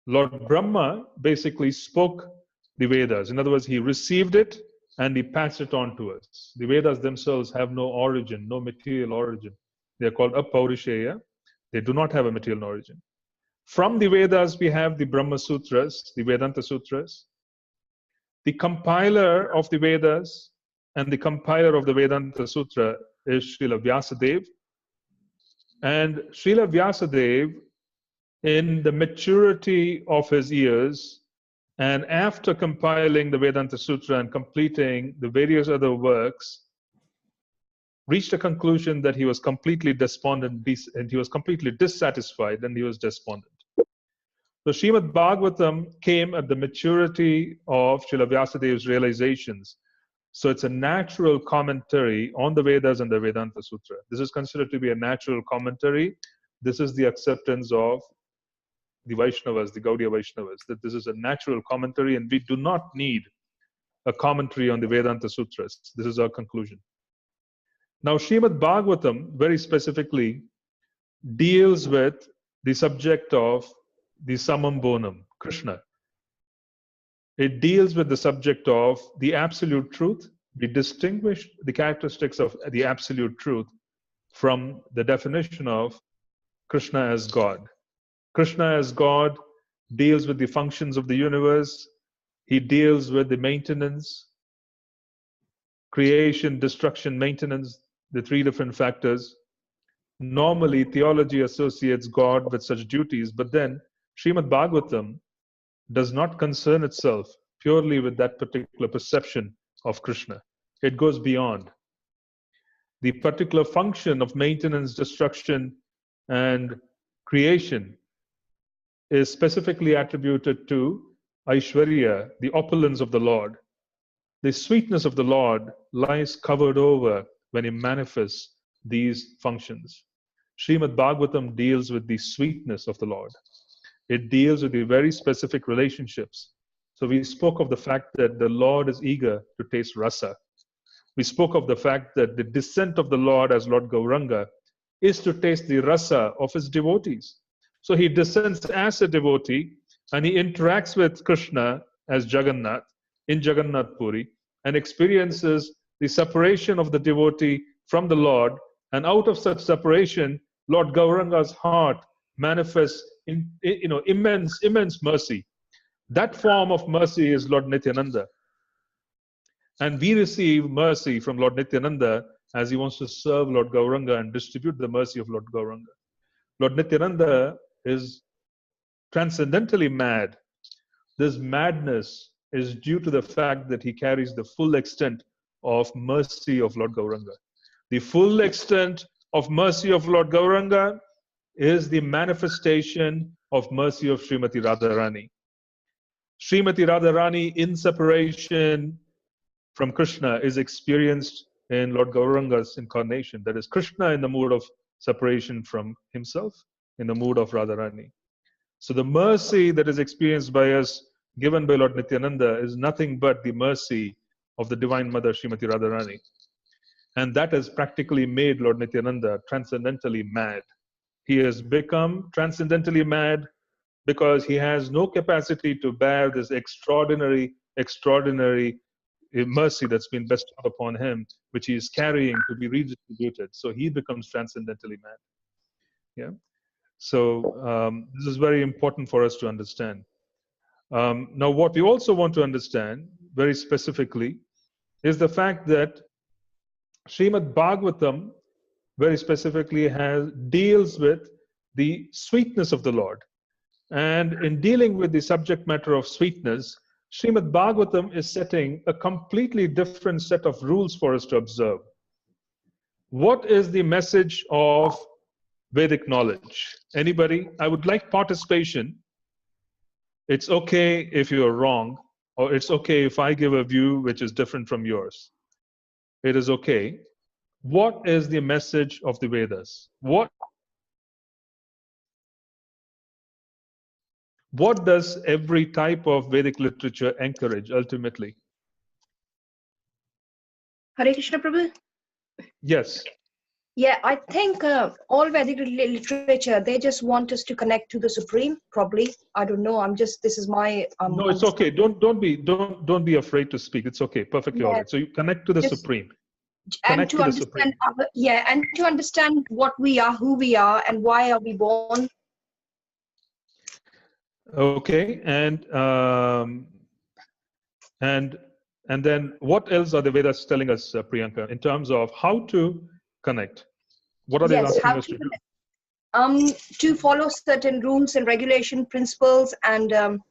Lord Brahma basically spoke the Vedas. In other words, he received it and he passed it on to us. The Vedas themselves have no origin, no material origin. They are called Apaurisheya. They do not have a material origin. From the Vedas, we have the Brahma Sutras, the Vedanta Sutras. The compiler of the Vedas and the compiler of the Vedanta Sutra is Srila Vyasadeva. And Srila Vyasadeva, in the maturity of his years, and after compiling the Vedanta Sutra and completing the various other works, reached a conclusion that he was completely despondent and he was completely dissatisfied and he was despondent. So Srimad Bhagavatam came at the maturity of Srila Vyasadeva's realizations. So it's a natural commentary on the Vedas and the Vedanta Sutra. This is considered to be a natural commentary. This is the acceptance of the Vaishnavas, the Gaudiya Vaishnavas, that this is a natural commentary and we do not need a commentary on the Vedanta Sutras. This is our conclusion. Now, Srimad Bhagavatam very specifically deals with the subject of the Samam Bonam, Krishna. It deals with the subject of the absolute truth. We distinguish the characteristics of the absolute truth from the definition of Krishna as God. Krishna as God deals with the functions of the universe. He deals with the maintenance, creation, destruction, maintenance, the three different factors. Normally, theology associates God with such duties, but then Srimad Bhagavatam does not concern itself purely with that particular perception of Krishna. It goes beyond. The particular function of maintenance, destruction, and creation is specifically attributed to Aishwarya, the opulence of the Lord. The sweetness of the Lord lies covered over when he manifests these functions. Srimad Bhagavatam deals with the sweetness of the Lord. It deals with the very specific relationships. So we spoke of the fact that the Lord is eager to taste rasa. We spoke of the fact that the descent of the Lord as Lord Gauranga is to taste the rasa of his devotees. So he descends as a devotee and he interacts with Krishna as Jagannath in Jagannath Puri and experiences the separation of the devotee from the Lord. And out of such separation, Lord Gauranga's heart manifests immense mercy. That form of mercy is Lord Nityananda. And we receive mercy from Lord Nityananda as he wants to serve Lord Gauranga and distribute the mercy of Lord Gauranga. Lord Nityananda is transcendently mad. This madness is due to the fact that he carries the full extent of mercy of Lord Gauranga. The full extent of mercy of Lord Gauranga is the manifestation of mercy of Srimati Radharani. Srimati Radharani in separation from Krishna is experienced in Lord Gauranga's incarnation. That is Krishna in the mood of separation from himself, in the mood of Radharani. So the mercy that is experienced by us, given by Lord Nityananda, is nothing but the mercy of the Divine Mother, Srimati Radharani. And that has practically made Lord Nityananda transcendentally mad. He has become transcendentally mad because he has no capacity to bear this extraordinary mercy that's been bestowed upon him, which he is carrying to be redistributed. So he becomes transcendentally mad. Yeah. So this is very important for us to understand. Now, what we also want to understand very specifically is the fact that Srimad Bhagavatam very specifically deals with the sweetness of the Lord. And in dealing with the subject matter of sweetness, Srimad Bhagavatam is setting a completely different set of rules for us to observe. What is the message of Vedic knowledge? Anybody? I would like participation. It's okay if you're wrong, or it's okay if I give a view which is different from yours. It is okay. What is the message of the Vedas? What does every type of Vedic literature encourage ultimately? Hare Krishna Prabhu? Yes. Yeah, I think all Vedic literature, they just want us to connect to the Supreme, probably. I don't know. This is my No, it's okay. understanding. Don't be afraid to speak. It's okay. Perfectly all Yeah, right. So you connect to the just Supreme. and Connect to to the understand Supreme. yeah, and to understand what we are, who we are, and why are we born. Okay, and and then what else are the Vedas telling us, Priyanka, in terms of how to connect? What are they Yes, asking how us to to do? connect. To follow certain rules and regulation principles, and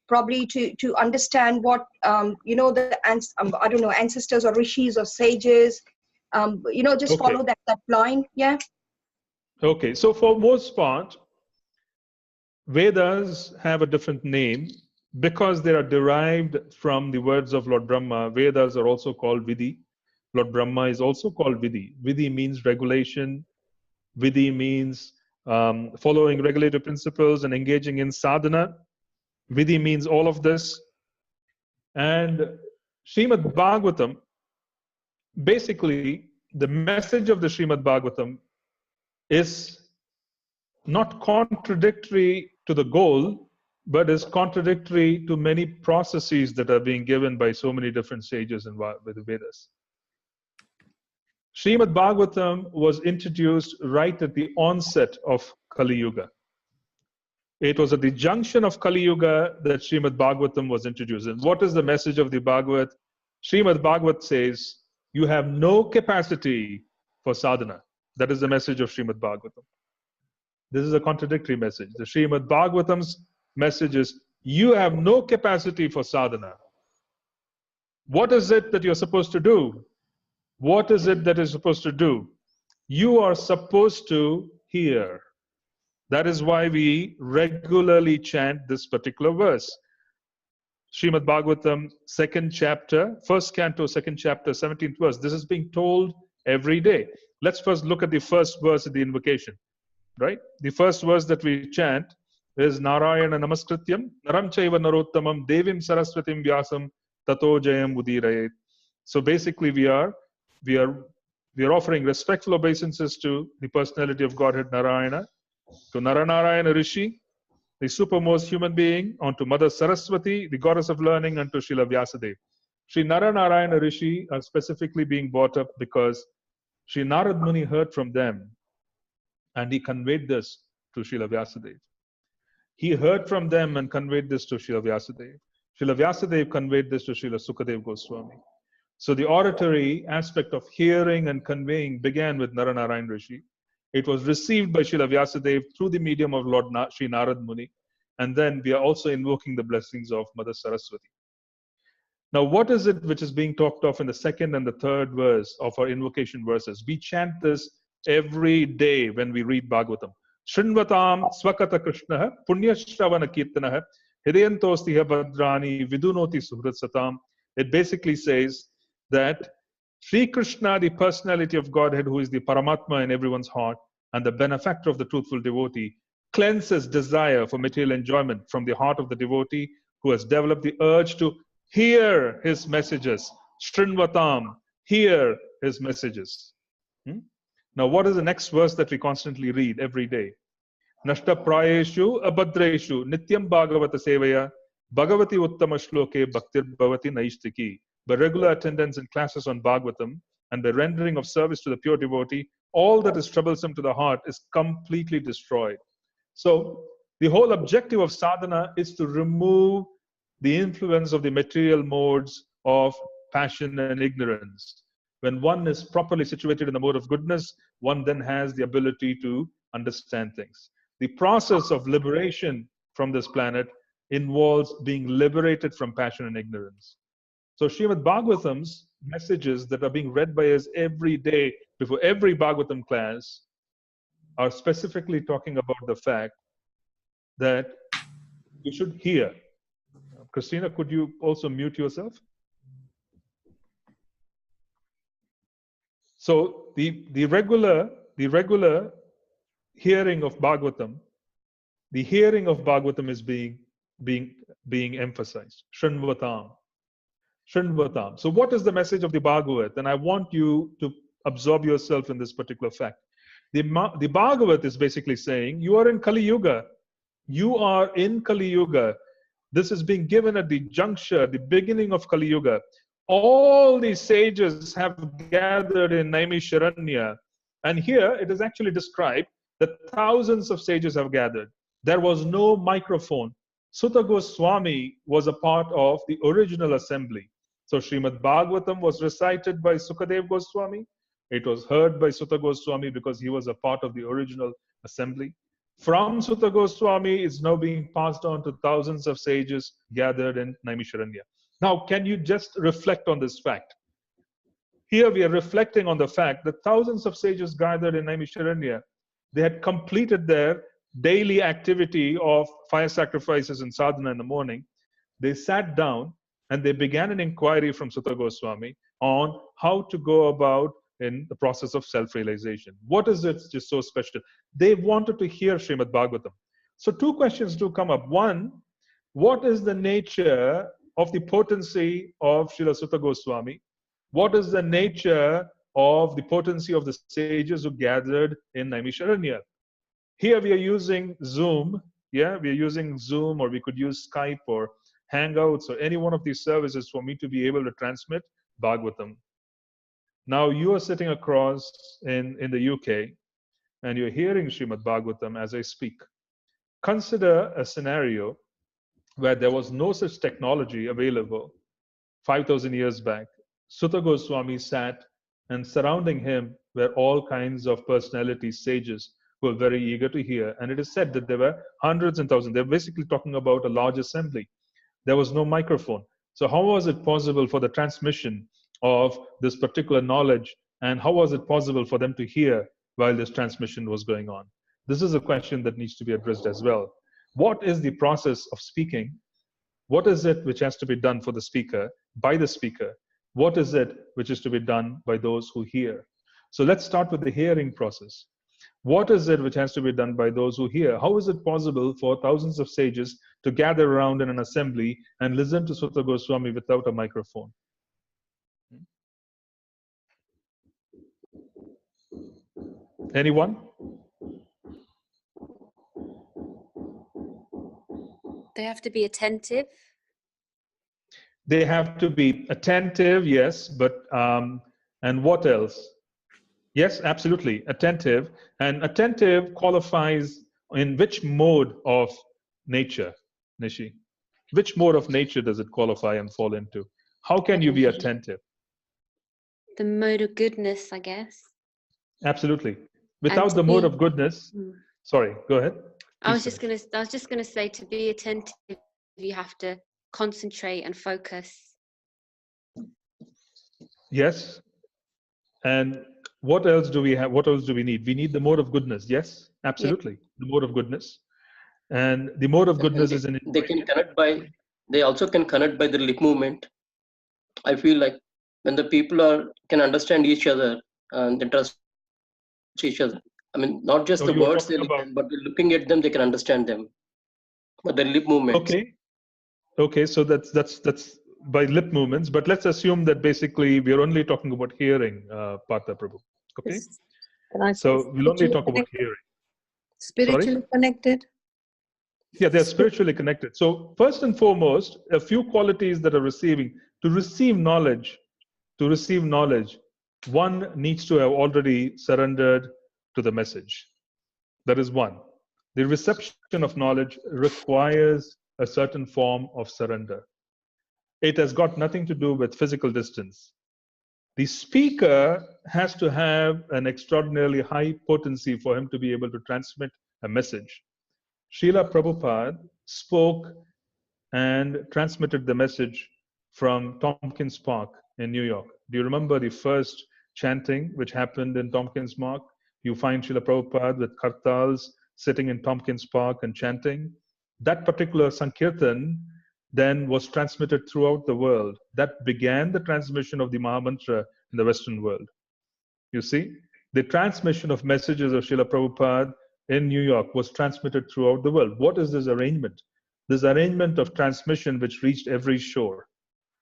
probably to understand what I don't know, ancestors or rishis or sages, just Okay, follow that line. Yeah. okay. So for most part, Vedas have a different name because they are derived from the words of Lord Brahma. Vedas are also called Vidhi. Lord Brahma is also called Vidhi. Vidhi means regulation. Vidhi means following regulative principles and engaging in sadhana. Vidhi means all of this. And Srimad Bhagavatam, basically, the message of the Srimad Bhagavatam is not contradictory to the goal, but is contradictory to many processes that are being given by so many different sages in with the Vedas. Srimad Bhagavatam was introduced right at the onset of Kali Yuga. It was at the junction of Kali Yuga that Srimad Bhagavatam was introduced. And what is the message of the Bhagavat? Srimad Bhagavat says, you have no capacity for sadhana. That is the message of Srimad Bhagavatam. This is a contradictory message. The Srimad Bhagavatam's message is, you have no capacity for sadhana. What is it that you're supposed to do? What is it that is supposed to do? You are supposed to hear. That is why we regularly chant this particular verse. Srimad Bhagavatam, second chapter, first canto, second chapter, 17th verse. This is being told every day. Let's first look at the first verse of the invocation, right? The first verse that we chant is Narayana Namaskrityam, Naram Chaiva Narottamam, Devim Saraswatim Vyasam, Tato Jayam Udirayet. So basically, we are offering respectful obeisances to the personality of Godhead Narayana, to Naranarayana Rishi, the supermost human being, onto Mother Saraswati, the goddess of learning, and to Srila Vyasadeva. Sri Naranarayana Rishi are specifically being brought up because Sri Narad Muni heard from them and he conveyed this to Srila Vyasadeva. He heard from them and conveyed this to Srila Vyasadeva. Srila Vyasadeva conveyed this to Srila Sukadeva Goswami. So the auditory aspect of hearing and conveying began with Naranarayan Rishi. It was received by Srila Vyasadeva through the medium of Lord Sri Narad Muni. And then we are also invoking the blessings of Mother Saraswati. Now, what is it which is being talked of in the second and the third verse of our invocation verses? We chant this every day when we read Bhagavatam. Shrinvatam swakata krishnaha punyashravana kirtanaha hidayantostiha bhadrani vidunoti suhritsatam. It basically says that Sri Krishna, the personality of Godhead, who is the Paramatma in everyone's heart and the benefactor of the truthful devotee, cleanses desire for material enjoyment from the heart of the devotee who has developed the urge to hear his messages. Shrinvatam, hear his messages. Now, what is the next verse that we constantly read every day? Nashta prayeshu abhadreshu nityam bhagavata sevaya bhagavati uttama shloke bhaktir bhavati naistiki. By regular attendance in classes on Bhagavatam and by rendering of service to the pure devotee, all that is troublesome to the heart is completely destroyed. So, the whole objective of sadhana is to remove the influence of the material modes of passion and ignorance. When one is properly situated in the mode of goodness, one then has the ability to understand things. The process of liberation from this planet involves being liberated from passion and ignorance. So Srimad Bhagavatam's messages that are being read by us every day before every Bhagavatam class are specifically talking about the fact that you should hear. Christina, could you also mute yourself? So the regular hearing of Bhagavatam, the hearing of Bhagavatam is being emphasized. Shrinvatam. Shrinvatam. So what is the message of the Bhagavat? And I want you to absorb yourself in this particular fact. The Bhagavat is basically saying, you are in Kali Yuga. You are in Kali Yuga. This is being given at the juncture, the beginning of Kali Yuga. All these sages have gathered in Naimisharanya. And here it is actually described that thousands of sages have gathered. There was no microphone. Sutta Goswami was a part of the original assembly. So Srimad Bhagavatam was recited by Sukadev Goswami. It was heard by Sutta Goswami because he was a part of the original assembly. From Sutta Goswami, it's now being passed on to thousands of sages gathered in Naimisharanya. Now, can you just reflect on this fact? Here we are reflecting on the fact that thousands of sages gathered in Naimisharanya, they had completed their daily activity of fire sacrifices and sadhana in the morning. They sat down and they began an inquiry from Sutta Goswami on how to go about in the process of self-realization. What is it just so special? They wanted to hear Srimad Bhagavatam. So two questions do come up. One, what is the nature of the potency of Srila Sutta Goswami? What is the nature of the potency of the sages who gathered in Naimisharanya? Here we are using Zoom. Yeah, we are using Zoom, or we could use Skype or Hangouts or any one of these services for me to be able to transmit Bhagavatam. Now you are sitting across in the UK and you're hearing Srimad Bhagavatam as I speak. Consider a scenario where there was no such technology available 5,000 years back. Sutta Goswami sat, and surrounding him were all kinds of personalities, sages, who were very eager to hear. And it is said that there were hundreds and thousands. They're basically talking about a large assembly. There was no microphone. So how was it possible for the transmission of this particular knowledge, and how was it possible for them to hear while this transmission was going on? This is a question that needs to be addressed as well. What is the process of speaking? What is it which has to be done for the speaker, by the speaker? What is it which is to be done by those who hear? So let's start with the hearing process. What is it which has to be done by those who hear? How is it possible for thousands of sages to gather around in an assembly and listen to Sutta Goswami without a microphone? Anyone? They have to be attentive. They have to be attentive, yes, but and what else? Yes, absolutely, attentive. And attentive qualifies in which mode of nature, Nishi? Which mode of nature does it qualify and fall into? How can you be attentive? The mode of goodness, I guess. Absolutely. Without the mode of goodness, sorry, go ahead. I was just gonna say, to be attentive, you have to concentrate and focus. Yes. And what else do we have? What else do we need? We need the mode of goodness. Yes, absolutely. Yeah. The mode of goodness. And the mode of goodness is an... They also can connect by the lip movement. I feel like when the people can understand each other and they trust each other. I mean, not just the words they listen, but looking at them, they can understand them. But the lip movements. Okay. So that's by lip movements. But let's assume that basically we are only talking about hearing, Partha Prabhu. Okay. So we'll only talk about hearing. Spiritually connected. Yeah, they're spiritually connected. So first and foremost, a few qualities that are receiving. To receive knowledge, one needs to have already surrendered to the message. That is one. The reception of knowledge requires a certain form of surrender. It has got nothing to do with physical distance. The speaker has to have an extraordinarily high potency for him to be able to transmit a message. Srila Prabhupada spoke and transmitted the message from Tompkins Park in New York. Do you remember the first chanting which happened in Tompkins Park? You find Srila Prabhupada with kartals sitting in Tompkins Park and chanting. That particular Sankirtan then was transmitted throughout the world. That began the transmission of the Mahamantra in the Western world. You see, the transmission of messages of Srila Prabhupada in New York was transmitted throughout the world. What is this arrangement? This arrangement of transmission which reached every shore.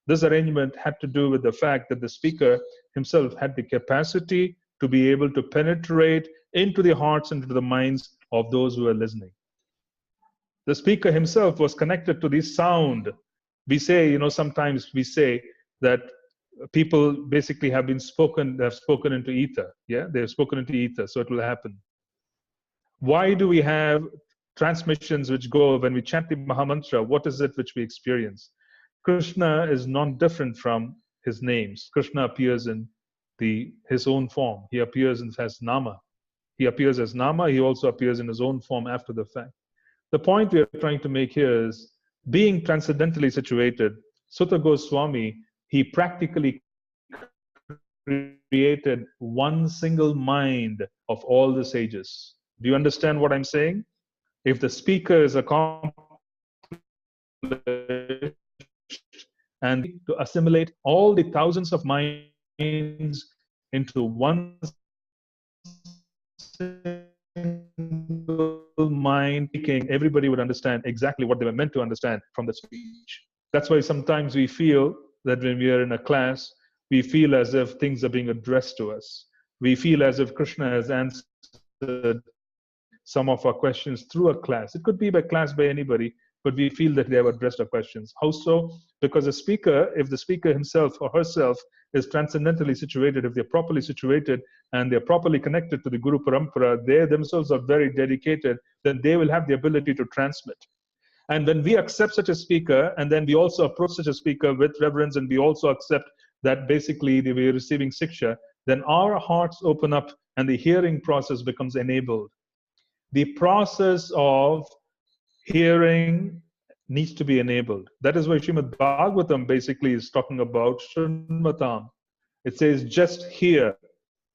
This arrangement had to do with the fact that the speaker himself had the capacity to be able to penetrate into the hearts and into the minds of those who were listening. The speaker himself was connected to the sound. We say, sometimes we say that people basically have spoken into ether. Yeah, they've spoken into ether, so it will happen. Why do we have transmissions which go when we chant the Mahamantra? What is it which we experience? Krishna is not different from his names. Krishna appears in his own form. He appears as Nama. He appears as Nama. He also appears in his own form after the fact. The point we are trying to make here is, being transcendentally situated, Sutta Goswami, he practically created one single mind of all the sages. Do you understand what I'm saying? If the speaker is accomplished and to assimilate all the thousands of minds into one single mind, everybody would understand exactly what they were meant to understand from the speech. That's why sometimes we feel that when we are in a class, we feel as if things are being addressed to us. We feel as if Krishna has answered some of our questions through a class. It could be by class by anybody, but we feel that they have addressed our questions. How so? Because if the speaker himself or herself is transcendentally situated, if they're properly situated and they're properly connected to the Guru Parampara, they themselves are very dedicated, then they will have the ability to transmit. And when we accept such a speaker, and then we also approach such a speaker with reverence, and we also accept that basically we are receiving siksha, then our hearts open up and the hearing process becomes enabled. The process of hearing needs to be enabled. That is why Srimad Bhagavatam basically is talking about Shrunvatam. It says, just hear.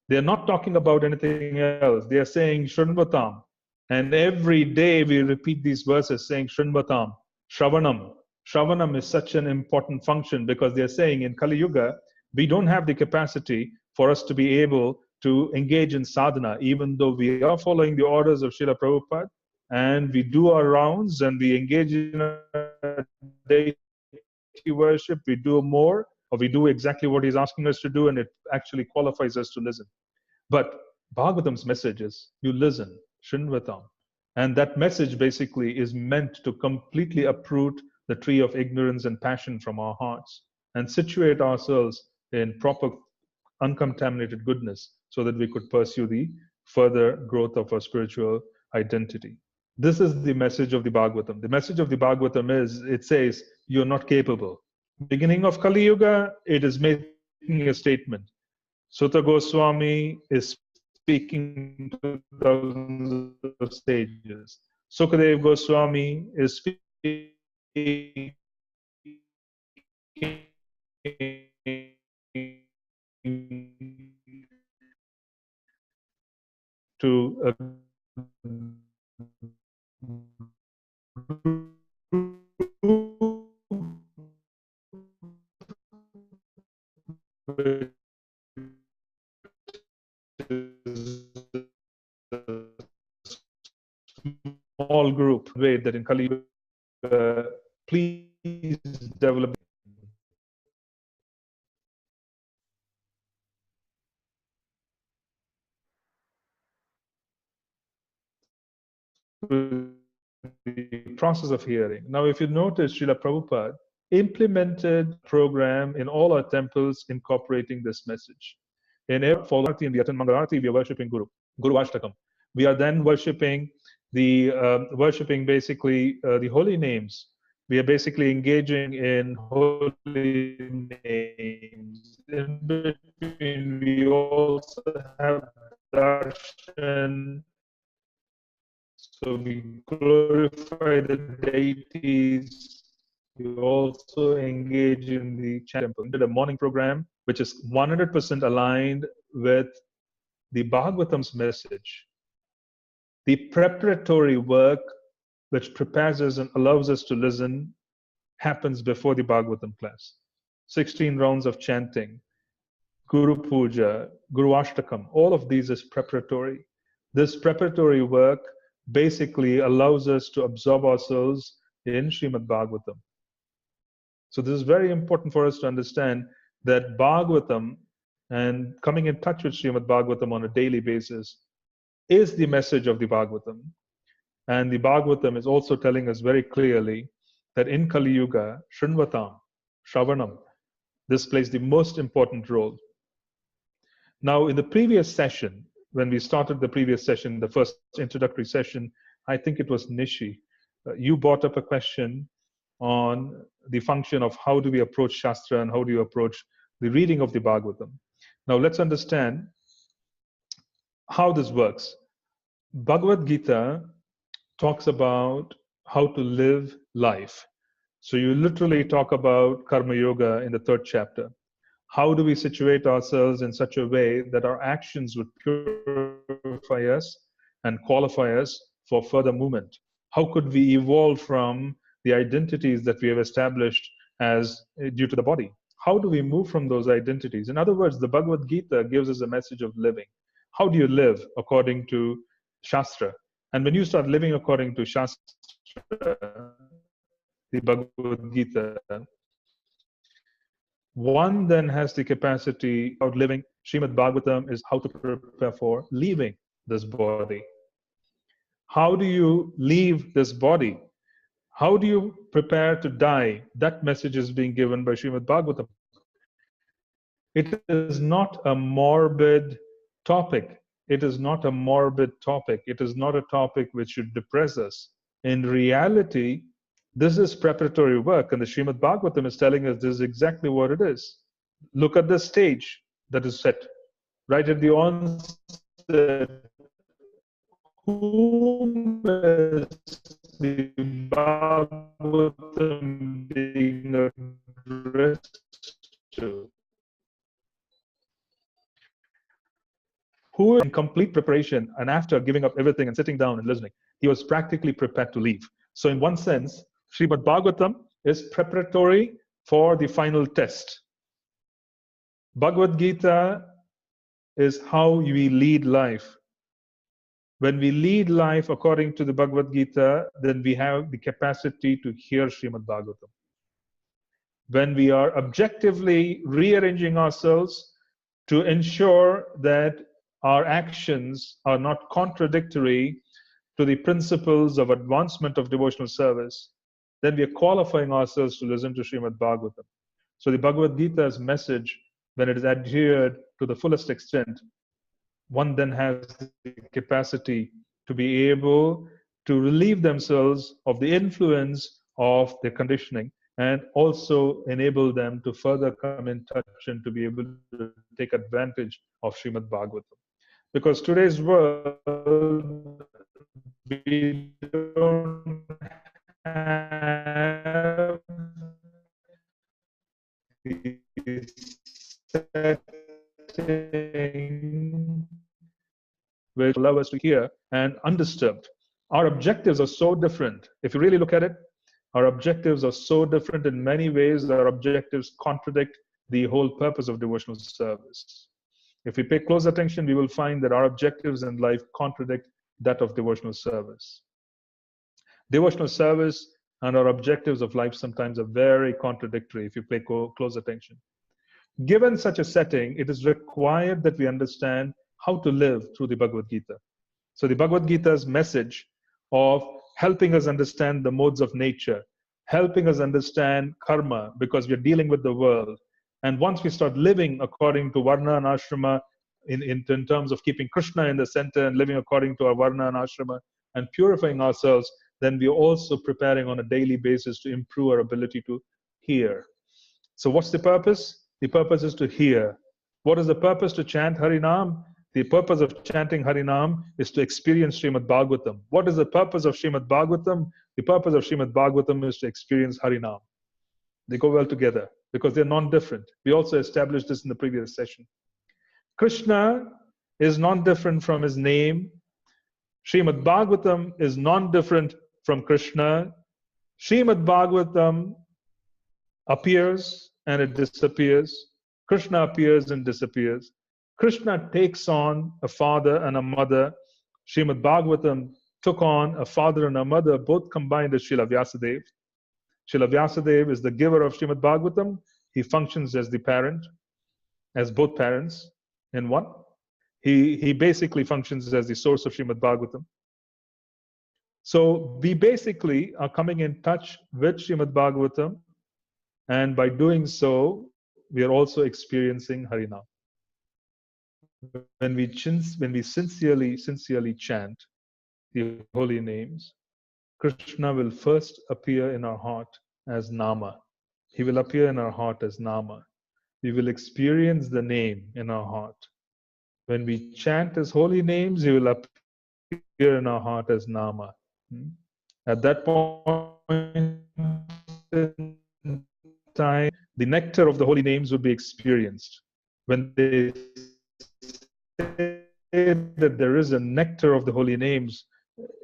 They're not talking about anything else. They are saying Shrunvatam. And every day we repeat these verses saying Shrunvatam, Shravanam. Shravanam is such an important function because they're saying in Kali Yuga, we don't have the capacity for us to be able to engage in sadhana, even though we are following the orders of Srila Prabhupada and we do our rounds and we engage in a deity worship, we do more, or we do exactly what he's asking us to do, and it actually qualifies us to listen. But Bhagavatam's message is, you listen, Shinvatam. And that message basically is meant to completely uproot the tree of ignorance and passion from our hearts and situate ourselves in proper uncontaminated goodness so that we could pursue the further growth of our spiritual identity. This is the message of the Bhagavatam. The message of the Bhagavatam is, it says, you're not capable. Beginning of Kali Yuga, it is making a statement. Sutta Goswami is speaking to thousands of sages. Sukadev Goswami is speaking to a small group way that in Kali please develop the process of hearing. Now, if you notice, Srila Prabhupada implemented a program in all our temples incorporating this message. In every Arati and we attend Mangalarati, we are worshipping Guru Ashtakam. We are then worshipping basically the holy names. We are basically engaging in holy names. In between, we also have darshan. So we glorify the deities. We also engage in the temple. We did a morning program which is 100% aligned with the Bhagavatam's message. The preparatory work which prepares us and allows us to listen happens before the Bhagavatam class. 16 rounds of chanting, Guru Puja, Guru Ashtakam, all of these is preparatory. This preparatory work basically allows us to absorb ourselves in Srimad Bhagavatam. So this is very important for us to understand that Bhagavatam and coming in touch with Srimad Bhagavatam on a daily basis is the message of the Bhagavatam. And the Bhagavatam is also telling us very clearly that in Kali Yuga, Shrinvatam, Shravanam, this plays the most important role. Now, in the previous session, when we started the previous session, the first introductory session, I think it was Nishi, you brought up a question on the function of how do we approach Shastra and how do you approach the reading of the Bhagavatam. Now, let's understand how this works. Bhagavad Gita talks about how to live life. So you literally talk about Karma Yoga in the 3rd chapter. How do we situate ourselves in such a way that our actions would purify us and qualify us for further movement? How could we evolve from the identities that we have established as due to the body? How do we move from those identities? In other words, the Bhagavad Gita gives us a message of living. How do you live according to Shastra? And when you start living according to Shastra, the Bhagavad Gita, one then has the capacity of living. Srimad Bhagavatam is how to prepare for leaving this body. How do you leave this body? How do you prepare to die? That message is being given by Srimad Bhagavatam. It is not a morbid topic. It is not a morbid topic. It is not a topic which should depress us. In reality, this is preparatory work, and the Srimad Bhagavatam is telling us this is exactly what it is. Look at the stage that is set right at the onset. Whom is the Bhagavatam being addressed to? Who in complete preparation and after giving up everything and sitting down and listening, he was practically prepared to leave. So in one sense, Srimad Bhagavatam is preparatory for the final test. Bhagavad Gita is how we lead life. When we lead life according to the Bhagavad Gita, then we have the capacity to hear Srimad Bhagavatam. When we are objectively rearranging ourselves to ensure that our actions are not contradictory to the principles of advancement of devotional service, then we are qualifying ourselves to listen to Srimad Bhagavatam. So the Bhagavad Gita's message, when it is adhered to the fullest extent, one then has the capacity to be able to relieve themselves of the influence of their conditioning and also enable them to further come in touch and to be able to take advantage of Srimad Bhagavatam. Because today's world, we don't have the setting which allow us to hear and undisturbed. Our objectives are so different. If you really look at it, our objectives are so different in many ways. Our objectives contradict the whole purpose of devotional service. If we pay close attention, we will find that our objectives in life contradict that of devotional service. Devotional service and our objectives of life sometimes are very contradictory if you pay close attention. Given such a setting, it is required that we understand how to live through the Bhagavad Gita. So the Bhagavad Gita's message of helping us understand the modes of nature, helping us understand karma, because we're dealing with the world. And once we start living according to Varna and Ashrama, in terms of keeping Krishna in the center and living according to our Varna and Ashrama and purifying ourselves, then we're also preparing on a daily basis to improve our ability to hear. So what's the purpose? The purpose is to hear. What is the purpose to chant Harinam? The purpose of chanting Harinam is to experience Srimad Bhagavatam. What is the purpose of Srimad Bhagavatam? The purpose of Srimad Bhagavatam is to experience Harinam. They go well together because they're non-different. We also established this in the previous session. Krishna is non-different from his name. Srimad Bhagavatam is non-different from Krishna. Srimad Bhagavatam appears and it disappears. Krishna appears and disappears. Krishna takes on a father and a mother. Srimad Bhagavatam took on a father and a mother, both combined as Srila Vyasadeva. Srila Vyasadeva is the giver of Srimad Bhagavatam. He functions as the parent, as both parents in one. He basically functions as the source of Srimad Bhagavatam. So we basically are coming in touch with Srimad Bhagavatam, and by doing so, we are also experiencing Harinam. When we sincerely chant the holy names, Krishna will first appear in our heart as Nama. He will appear in our heart as Nama. We will experience the name in our heart. When we chant his holy names, he will appear in our heart as Nama. At that point in time, the nectar of the holy names would be experienced. When they say that there is a nectar of the holy names,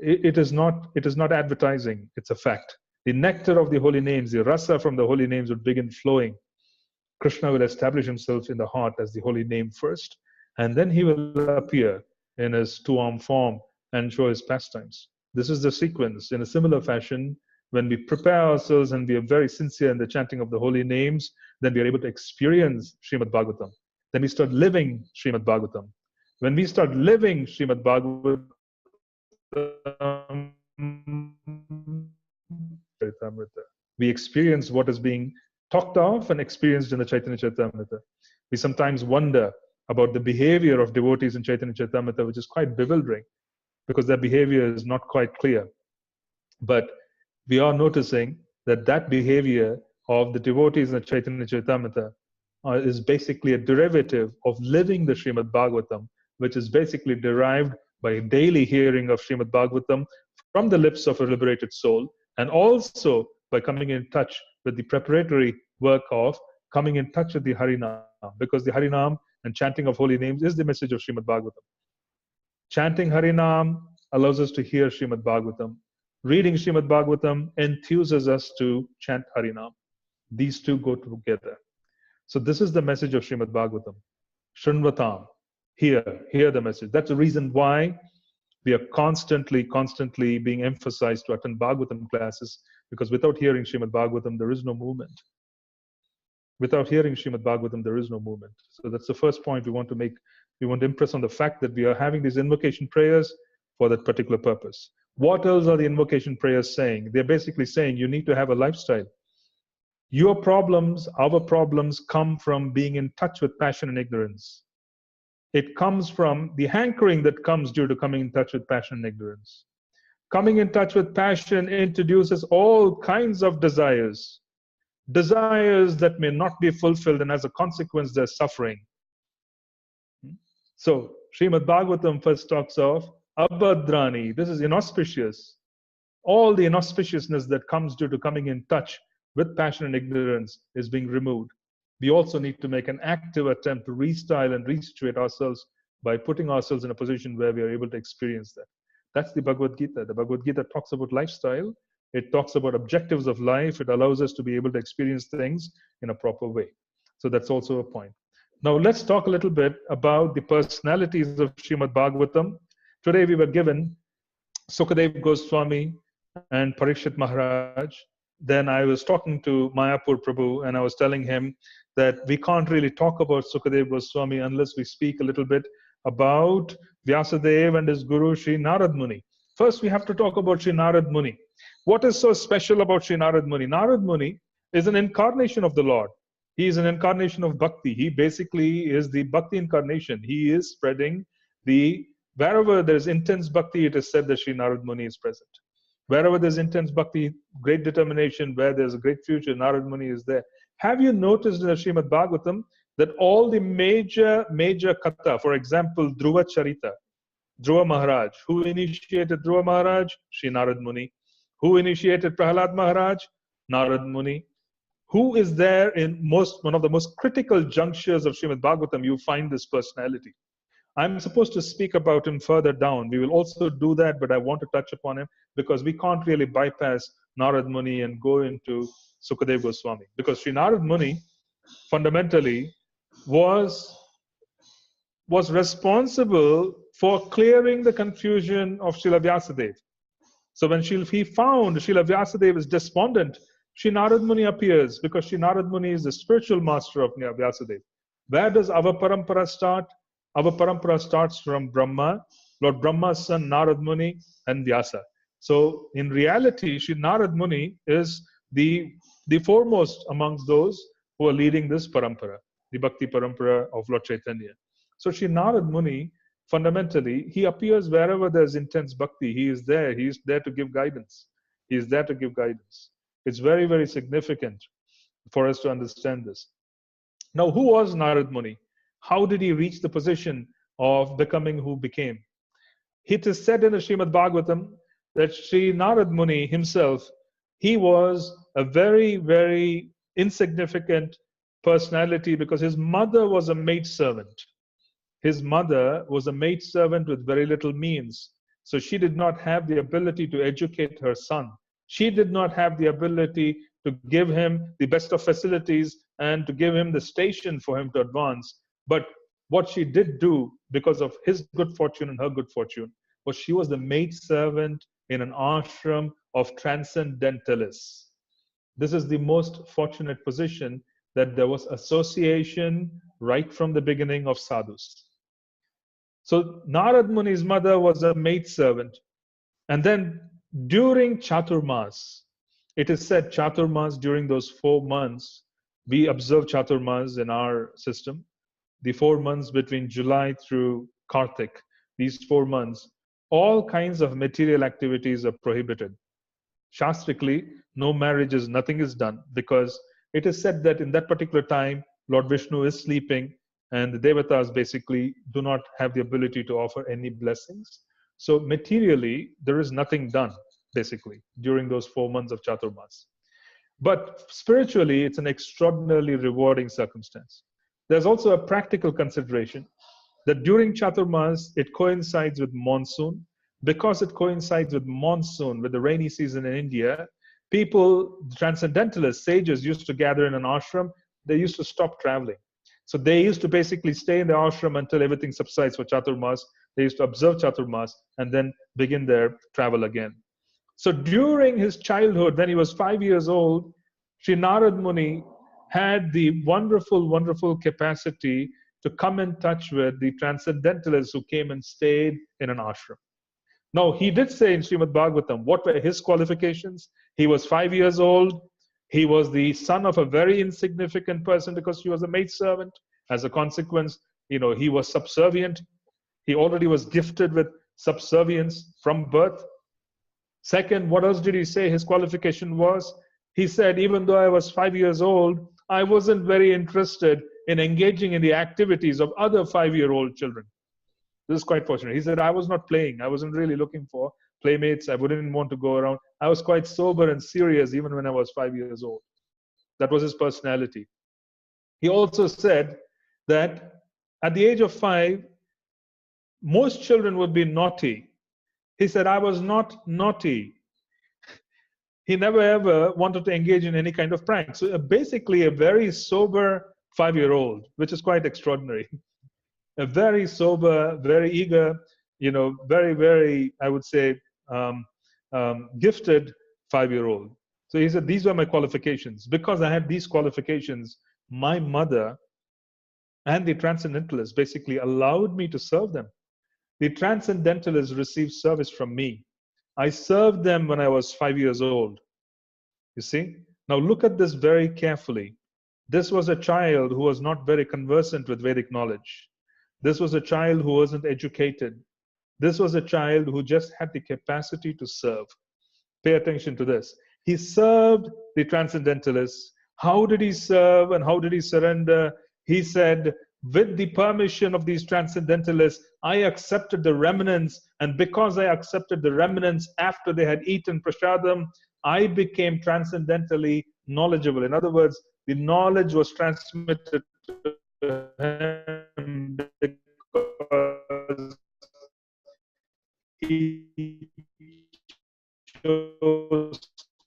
it is not advertising, it's a fact. The nectar of the holy names, the rasa from the holy names would begin flowing. Krishna will establish himself in the heart as the holy name first, and then he will appear in his two-arm form and show his pastimes. This is the sequence. In a similar fashion, when we prepare ourselves and we are very sincere in the chanting of the holy names, then we are able to experience Srimad Bhagavatam. Then we start living Srimad Bhagavatam. When we start living Srimad Bhagavatam, we experience what is being talked of and experienced in the Chaitanya Charitamrita. We sometimes wonder about the behavior of devotees in Chaitanya Charitamrita, which is quite bewildering because their behavior is not quite clear. But we are noticing that behavior of the devotees in the Chaitanya Charitamrita is basically a derivative of living the Srimad Bhagavatam, which is basically derived by daily hearing of Srimad Bhagavatam from the lips of a liberated soul, and also by coming in touch with the preparatory work of coming in touch with the Harinam, because the Harinam and chanting of holy names is the message of Srimad Bhagavatam. Chanting Harinam allows us to hear Srimad Bhagavatam. Reading Srimad Bhagavatam enthuses us to chant Harinam. These two go together. So this is the message of Srimad Bhagavatam. Shrunvatam. Hear the message. That's the reason why we are constantly being emphasized to attend Bhagavatam classes, because without hearing Srimad Bhagavatam, there is no movement. Without hearing Srimad Bhagavatam, there is no movement. So that's the first point we want to make. We want to impress on the fact that we are having these invocation prayers for that particular purpose. What else are the invocation prayers saying? They're basically saying you need to have a lifestyle. Your problems, our problems, come from being in touch with passion and ignorance. It comes from the hankering that comes due to coming in touch with passion and ignorance. Coming in touch with passion introduces all kinds of desires that may not be fulfilled, and as a consequence, there's suffering. So, Srimad Bhagavatam first talks of Abhadrani. This is inauspicious. All the inauspiciousness that comes due to coming in touch with passion and ignorance is being removed. We also need to make an active attempt to restyle and resituate ourselves by putting ourselves in a position where we are able to experience that. That's the Bhagavad Gita. The Bhagavad Gita talks about lifestyle. It talks about objectives of life. It allows us to be able to experience things in a proper way. So that's also a point. Now let's talk a little bit about the personalities of Srimad Bhagavatam. Today we were given Sukadev Goswami and Parikshit Maharaj. Then I was talking to Mayapur Prabhu and I was telling him that we can't really talk about Sukadev Goswami unless we speak a little bit about Vyasadeva and his guru Sri Narada Muni. First we have to talk about Sri Narada Muni. What is so special about Sri Narada Muni? Narada Muni is an incarnation of the Lord. He is an incarnation of Bhakti. He basically is the Bhakti incarnation. He is spreading wherever there is intense Bhakti, it is said that Sri Narada Muni is present. Wherever there's intense Bhakti, great determination, where there's a great future, Narada Muni is there. Have you noticed in the Srimad Bhagavatam that all the major katha, for example, Dhruva Charita, Dhruva Maharaj, who initiated Dhruva Maharaj? Sri Narada Muni. Who initiated Prahlad Maharaj? Narada Muni. Who is there in one of the most critical junctures of Srimad Bhagavatam? You find this personality. I'm supposed to speak about him further down. We will also do that, but I want to touch upon him because we can't really bypass Narada Muni and go into Sukadev Goswami. Because Sri Narada Muni fundamentally was responsible for clearing the confusion of Srila Vyasadeva. So when he found Srila Vyasadeva is despondent Sri Narad Muni appears because Sri Narad Muni is the spiritual master of Vyasadeva. Where does our parampara start? Our parampara starts from Brahma, Lord Brahma's son Narad Muni, and Vyasa. So in reality, Sri Narad Muni is the foremost amongst those who are leading this parampara, the Bhakti parampara of Lord Chaitanya. So Sri Narad Muni, fundamentally, he appears wherever there's intense bhakti. He is there. He is there to give guidance. He is there to give guidance. It's very, very significant for us to understand this. Now, who was Narad Muni? How did he reach the position of becoming who became? It is said in the Srimad Bhagavatam that Sri Narad Muni himself, he was a very, very insignificant personality because his mother was a maidservant. His mother was a maidservant with very little means. So she did not have the ability to educate her son. She did not have the ability to give him the best of facilities and to give him the station for him to advance. But what she did do, because of his good fortune and her good fortune, was she was the maidservant in an ashram of transcendentalists. This is the most fortunate position, that there was association right from the beginning of sadhus. So Narad Muni's mother was a maidservant. And then during Chaturmas, it is said Chaturmas, during those 4 months, we observe Chaturmas in our system, the 4 months between July through Kartik, these 4 months, all kinds of material activities are prohibited. Shastrically, no marriages, nothing is done, because it is said that in that particular time, Lord Vishnu is sleeping and the Devatas basically do not have the ability to offer any blessings. So materially, there is nothing done, basically, during those 4 months of Chaturmas. But spiritually, it's an extraordinarily rewarding circumstance. There's also a practical consideration that during Chaturmas, it coincides with monsoon. Because it coincides with monsoon, with the rainy season in India, people, transcendentalists, sages, used to gather in an ashram. They used to stop traveling. So they used to basically stay in the ashram until everything subsides for Chaturmas. They used to observe Chaturmas and then begin their travel again. So during his childhood, when he was 5 years old, Sri Narad Muni had the wonderful, wonderful capacity to come in touch with the transcendentalists who came and stayed in an ashram. Now, he did say in Srimad Bhagavatam, what were his qualifications? He was 5 years old. He was the son of a very insignificant person because he was a maidservant. As a consequence, he was subservient. He already was gifted with subservience from birth. Second, what else did he say his qualification was? He said, even though I was 5 years old, I wasn't very interested in engaging in the activities of other 5-year-old children. This is quite fortunate. He said, I was not playing. I wasn't really looking for playmates. I wouldn't want to go around. I was quite sober and serious even when I was 5 years old. That was his personality. He also said that at the age of 5, most children would be naughty. He said, I was not naughty. He never ever wanted to engage in any kind of prank. So basically a very sober 5-year-old, which is quite extraordinary. A very sober, very eager, very, very, I would say, gifted 5-year-old. So he said, these were my qualifications. Because I had these qualifications, my mother and the transcendentalists basically allowed me to serve them. The transcendentalists received service from me. I served them when I was 5 years old. You see? Now look at this very carefully. This was a child who was not very conversant with Vedic knowledge. This was a child who wasn't educated. This was a child who just had the capacity to serve. Pay attention to this. He served the transcendentalists. How did he serve and how did he surrender? He said, with the permission of these transcendentalists, I accepted the remnants. And because I accepted the remnants after they had eaten prasadam, I became transcendentally knowledgeable. In other words, the knowledge was transmitted to him because he chose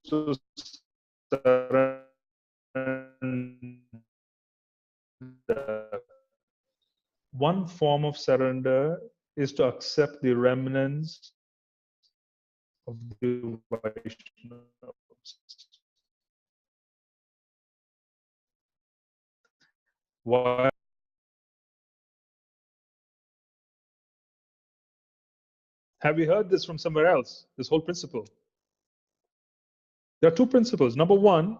to surrender. One form of surrender is to accept the remnants of the Vaishnavas. Why? Have you heard this from somewhere else? This whole principle. There are two principles. Number one,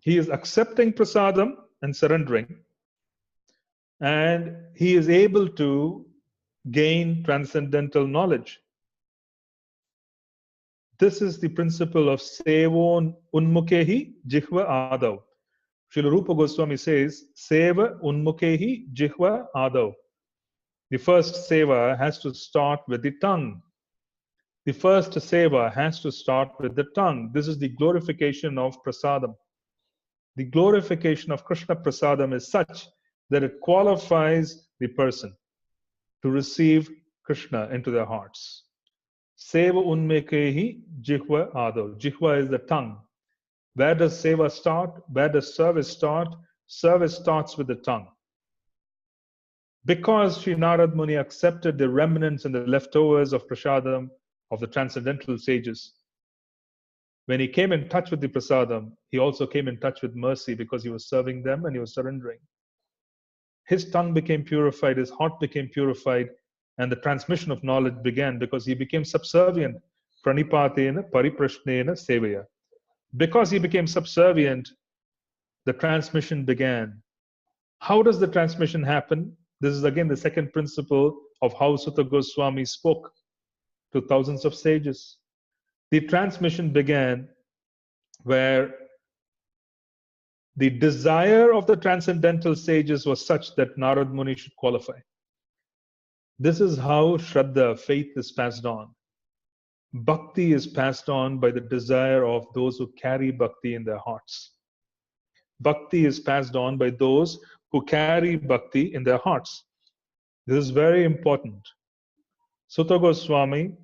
he is accepting prasadam and surrendering, and he is able to gain transcendental knowledge. This is the principle of sevon unmukehi jihva adav. Srila Rupa Goswami says, seva unmukehi jihva adav. The first seva has to start with the tongue. The first seva has to start with the tongue. This is the glorification of prasadam. The glorification of Krishna prasadam is such that it qualifies the person to receive Krishna into their hearts. Seva unmekehi jihva adav. Jihva is the tongue. Where does seva start? Where does service start? Service starts with the tongue. Because Sri Narada Muni accepted the remnants and the leftovers of prasadam of the transcendental sages, when he came in touch with the prasadam, he also came in touch with mercy because he was serving them and he was surrendering. His tongue became purified, his heart became purified, and the transmission of knowledge began because he became subservient. Pranipatena pariprashnena sevaya. Because he became subservient, the transmission began. How does the transmission happen? This is again the second principle of how Sutta Goswami spoke to thousands of sages. The transmission began where the desire of the transcendental sages was such that Narada Muni should qualify. This is how Shraddha, faith, is passed on. Bhakti is passed on by the desire of those who carry bhakti in their hearts. Bhakti is passed on by those who carry bhakti in their hearts. This is very important. Sutta Goswami,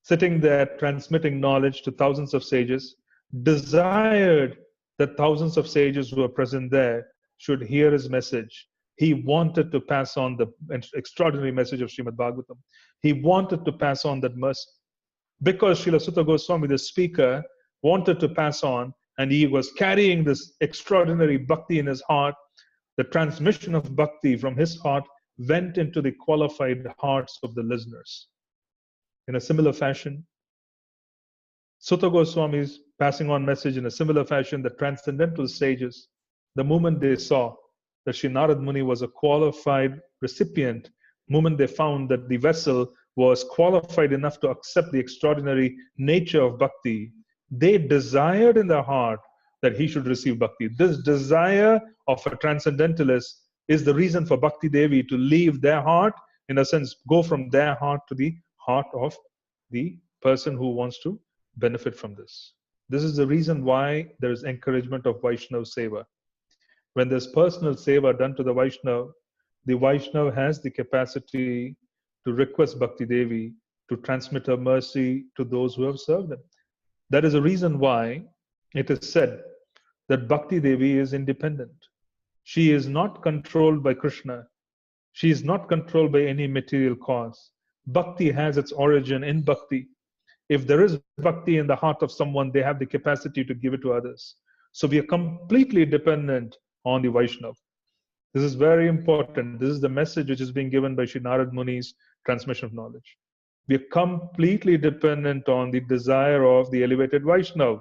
sitting there transmitting knowledge to thousands of sages, desired that thousands of sages who were present there should hear his message. He wanted to pass on the extraordinary message of Srimad Bhagavatam. He wanted to pass on that mercy. Because Srila Sutta Goswami, the speaker, wanted to pass on, and he was carrying this extraordinary bhakti in his heart, the transmission of bhakti from his heart went into the qualified hearts of the listeners. In a similar fashion, Sutta Goswami is passing on message in a similar fashion. The transcendental sages, the moment they saw that Sri Narada Muni was a qualified recipient, moment they found that the vessel was qualified enough to accept the extraordinary nature of bhakti, they desired in their heart that he should receive bhakti. This desire of a transcendentalist is the reason for Bhakti Devi to leave their heart, in a sense, go from their heart to the heart of the person who wants to benefit from this. This is the reason why there is encouragement of Vaishnava Seva. When there's personal Seva done to the Vaishnava has the capacity to request Bhakti Devi to transmit her mercy to those who have served them. That is a reason why it is said that Bhakti Devi is independent. She is not controlled by Krishna. She is not controlled by any material cause. Bhakti has its origin in bhakti. If there is bhakti in the heart of someone, they have the capacity to give it to others. So we are completely dependent on the Vaishnava. This is very important. This is the message which is being given by Sri Narada Muni's transmission of knowledge. We are completely dependent on the desire of the elevated Vaishnava.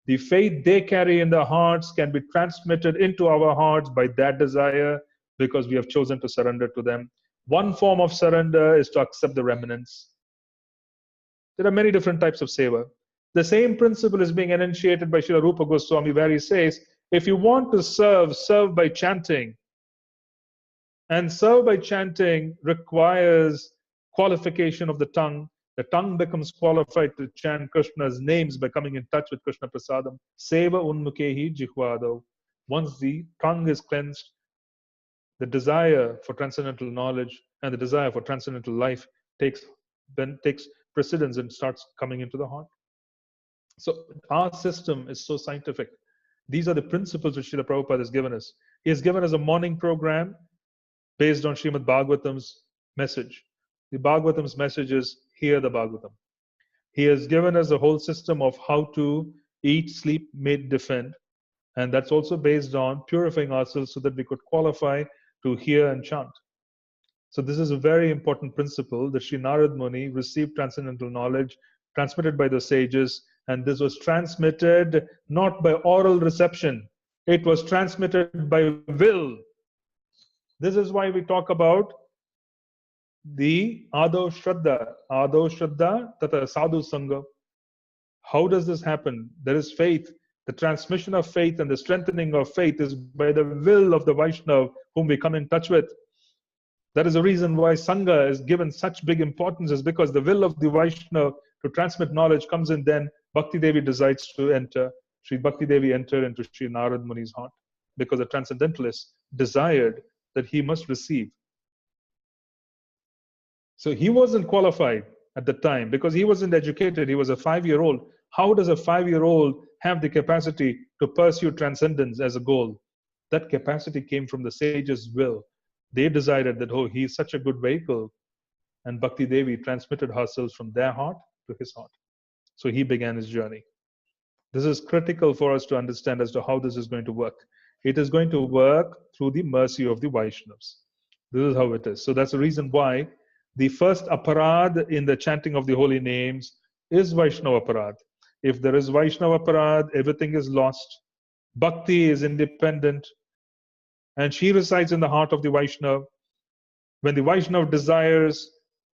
The faith they carry in their hearts can be transmitted into our hearts by that desire because we have chosen to surrender to them. One form of surrender is to accept the remnants. There are many different types of seva. The same principle is being enunciated by Srila Rupa Goswami, where he says, if you want to serve, serve by chanting. And serve by chanting requires qualification of the tongue. The tongue becomes qualified to chant Krishna's names by coming in touch with Krishna Prasadam. Seva unmukehi jihvadav. Once the tongue is cleansed, the desire for transcendental knowledge and the desire for transcendental life takes precedence and starts coming into the heart. So our system is so scientific. These are the principles which Srila Prabhupada has given us. He has given us a morning program based on Srimad Bhagavatam's message. The Bhagavatam's message is, hear the Bhagavatam. He has given us a whole system of how to eat, sleep, mate, defend. And that's also based on purifying ourselves so that we could qualify to hear and chant. So this is a very important principle that Sri Narad Muni received transcendental knowledge transmitted by the sages, and this was transmitted not by oral reception, it was transmitted by will. This is why we talk about the Ado Shraddha Tata Sadhu Sangha. How does this happen? There is faith. The transmission of faith and the strengthening of faith is by the will of the Vaishnava whom we come in touch with. That is the reason why Sangha is given such big importance, is because the will of the Vaishnava to transmit knowledge comes in, then Bhakti Devi decides to enter. Sri Bhakti Devi entered into Sri Narad Muni's heart because the transcendentalist desired that he must receive. So he wasn't qualified at the time because he wasn't educated. He was a 5-year-old. How does a 5-year-old have the capacity to pursue transcendence as a goal? That capacity came from the sage's will. They decided that, oh, he is such a good vehicle. And Bhakti Devi transmitted herself from their heart to his heart. So he began his journey. This is critical for us to understand as to how this is going to work. It is going to work through the mercy of the Vaishnavas. This is how it is. So that's the reason why the first aparad in the chanting of the holy names is Vaishnava aparad. If there is Vaishnava aparad, everything is lost. Bhakti is independent, and she resides in the heart of the Vaishnava. When the Vaishnava desires,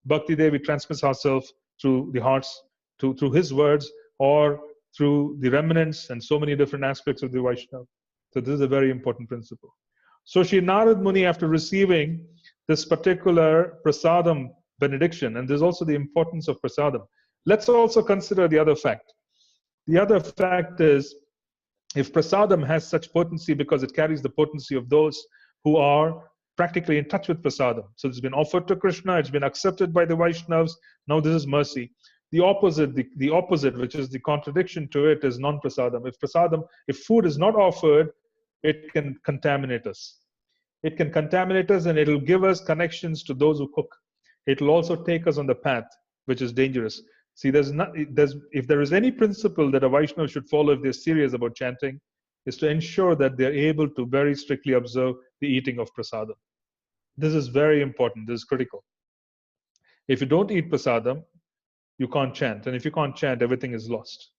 Bhakti Devi transmits herself through the hearts, through his words, or through the remnants and so many different aspects of the Vaishnava. So this is a very important principle. So Sri Narad Muni, after receiving this particular prasadam benediction, and there's also the importance of prasadam. Let's also consider the other fact. The other fact is, if prasadam has such potency because it carries the potency of those who are practically in touch with prasadam. So it's been offered to Krishna, it's been accepted by the Vaishnavas, now this is mercy. The opposite, which is the contradiction to it, is non-prasadam. If food is not offered, it can contaminate us. It can contaminate us and it will give us connections to those who cook. It will also take us on the path, which is dangerous. See, if there is any principle that a Vaishnava should follow if they're serious about chanting, is to ensure that they're able to very strictly observe the eating of prasadam. This is very important. This is critical. If you don't eat prasadam, you can't chant. And if you can't chant, everything is lost.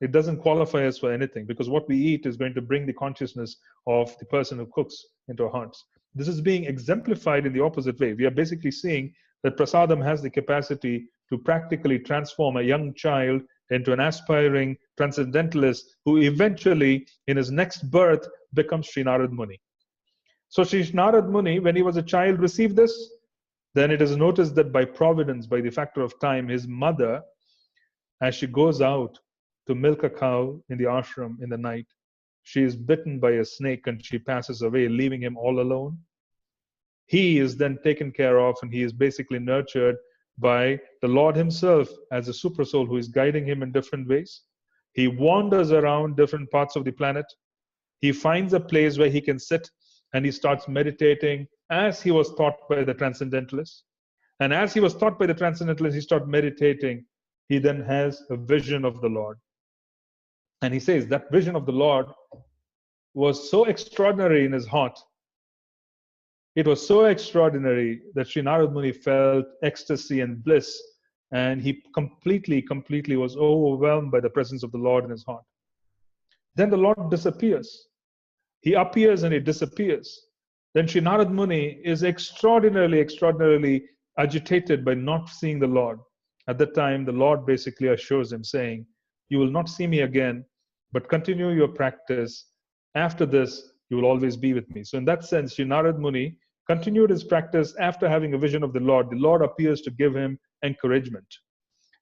It doesn't qualify us for anything because what we eat is going to bring the consciousness of the person who cooks into our hearts. This is being exemplified in the opposite way. We are basically seeing that prasadam has the capacity to practically transform a young child into an aspiring transcendentalist who eventually, in his next birth, becomes Sri Narad Muni. So Sri Narad Muni, when he was a child, received this. Then it is noticed that by providence, by the factor of time, his mother, as she goes out to milk a cow in the ashram in the night, she is bitten by a snake and she passes away, leaving him all alone. He is then taken care of and he is basically nurtured by the Lord himself as a super soul who is guiding him in different ways. He wanders around different parts of the planet. He finds a place where he can sit and he starts meditating as he was taught by the transcendentalists. And as he was taught by the transcendentalists, he started meditating. He then has a vision of the Lord. And he says that vision of the Lord was so extraordinary in his heart. It was so extraordinary that Sri Narad Muni felt ecstasy and bliss, and he completely was overwhelmed by the presence of the Lord in his heart. Then the Lord disappears. He appears and he disappears. Then Sri Narad Muni is extraordinarily agitated by not seeing the Lord. At that time, the Lord basically assures him, saying, "You will not see me again, but continue your practice. After this, you will always be with me." So in that sense, Sri Narad Muni continued his practice after having a vision of the Lord. The Lord appears to give him encouragement.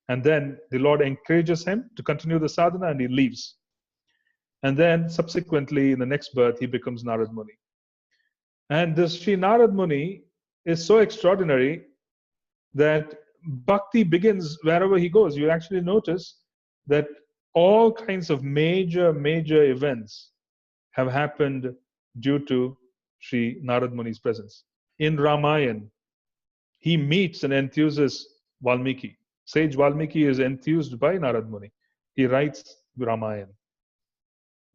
And then the Lord encourages him to continue the sadhana and he leaves. And then subsequently, in the next birth, he becomes Narad Muni. And this Sri Narad Muni is so extraordinary that bhakti begins wherever he goes. You actually notice that all kinds of major events have happened due to Sri Narad Muni's presence. In Ramayana, he meets and enthuses Valmiki. Sage Valmiki is enthused by Narad Muni. He writes Ramayana.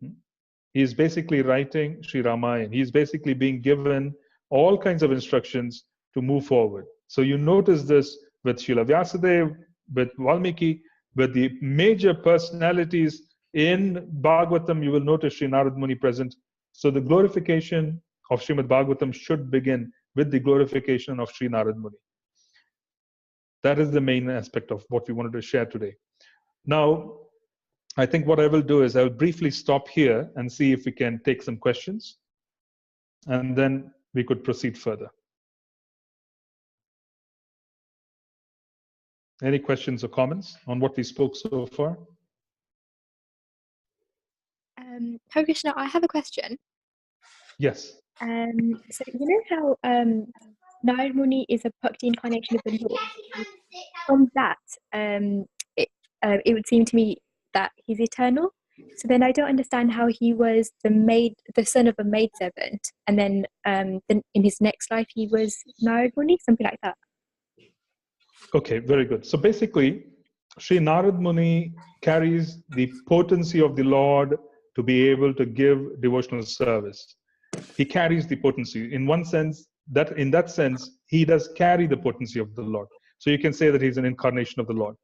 He is basically writing Sri Ramayana. He is basically being given all kinds of instructions to move forward. So you notice this with Srila Vyasadeva, with Valmiki, with the major personalities in Bhagavatam. You will notice Sri Narada Muni present. So the glorification of Srimad Bhagavatam should begin with the glorification of Sri Narada Muni. That is the main aspect of what we wanted to share today. Now, I think what I will do is I will briefly stop here and see if we can take some questions, and then we could proceed further. Any questions or comments on what we spoke so far? Hare Krishna, I have a question. Yes. So you know how Narad Muni is a Bhakti incarnation of the Lord. From that, it would seem to me that he's eternal. So then I don't understand how he was the son of a maidservant, and then in his next life he was Narad Muni, something like that. Okay, very good. So basically, Sri Narad Muni carries the potency of the Lord to be able to give devotional service. He carries the potency. In one sense, in that sense, he does carry the potency of the Lord. So you can say that he's an incarnation of the Lord.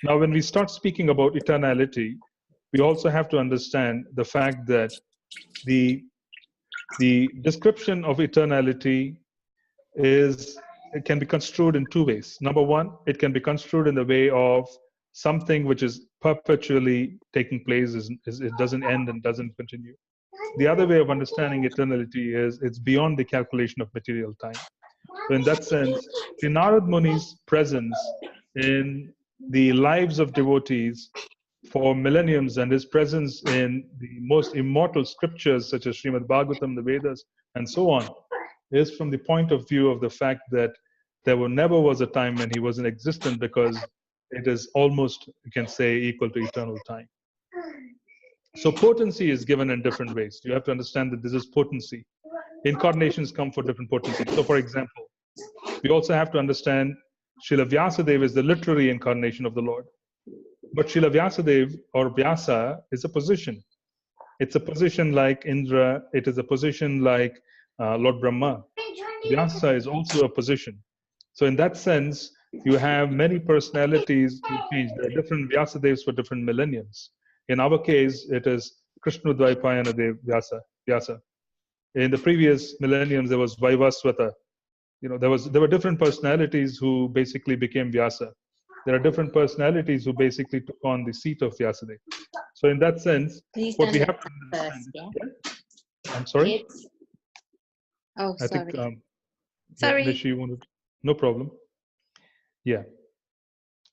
Now, when we start speaking about eternality, we also have to understand the fact that the description of eternality it can be construed in two ways. Number one, it can be construed in the way of something which is perpetually taking place, it doesn't end and doesn't continue. The other way of understanding eternality is it's beyond the calculation of material time. So in that sense, the Narad Muni's presence in the lives of devotees for millenniums and his presence in the most immortal scriptures such as Srimad Bhagavatam, the Vedas, and so on, is from the point of view of the fact that there never was a time when he wasn't existent, because it is almost, you can say, equal to eternal time. So potency is given in different ways. You have to understand that this is potency. Incarnations come for different potency. So for example, we also have to understand Srila Vyasadeva is the literary incarnation of the Lord. But Srila Vyasadeva or Vyasa is a position. It's a position like Indra. It is a position like Lord Brahma. Vyasa is also a position. So in that sense, you have many personalities who change. There are different Vyasadevs for different millenniums. In our case, it is Krishna Dvaipayana Dev Vyasa. In the previous millenniums, there was Vaivaswata. There were different personalities who basically became Vyasa. There are different personalities who basically took on the seat of Vyasadeva. So in that sense, what we have to understand. I'm sorry? Oh, I sorry. think Sorry. Nishi, you wanted. No problem. Yeah.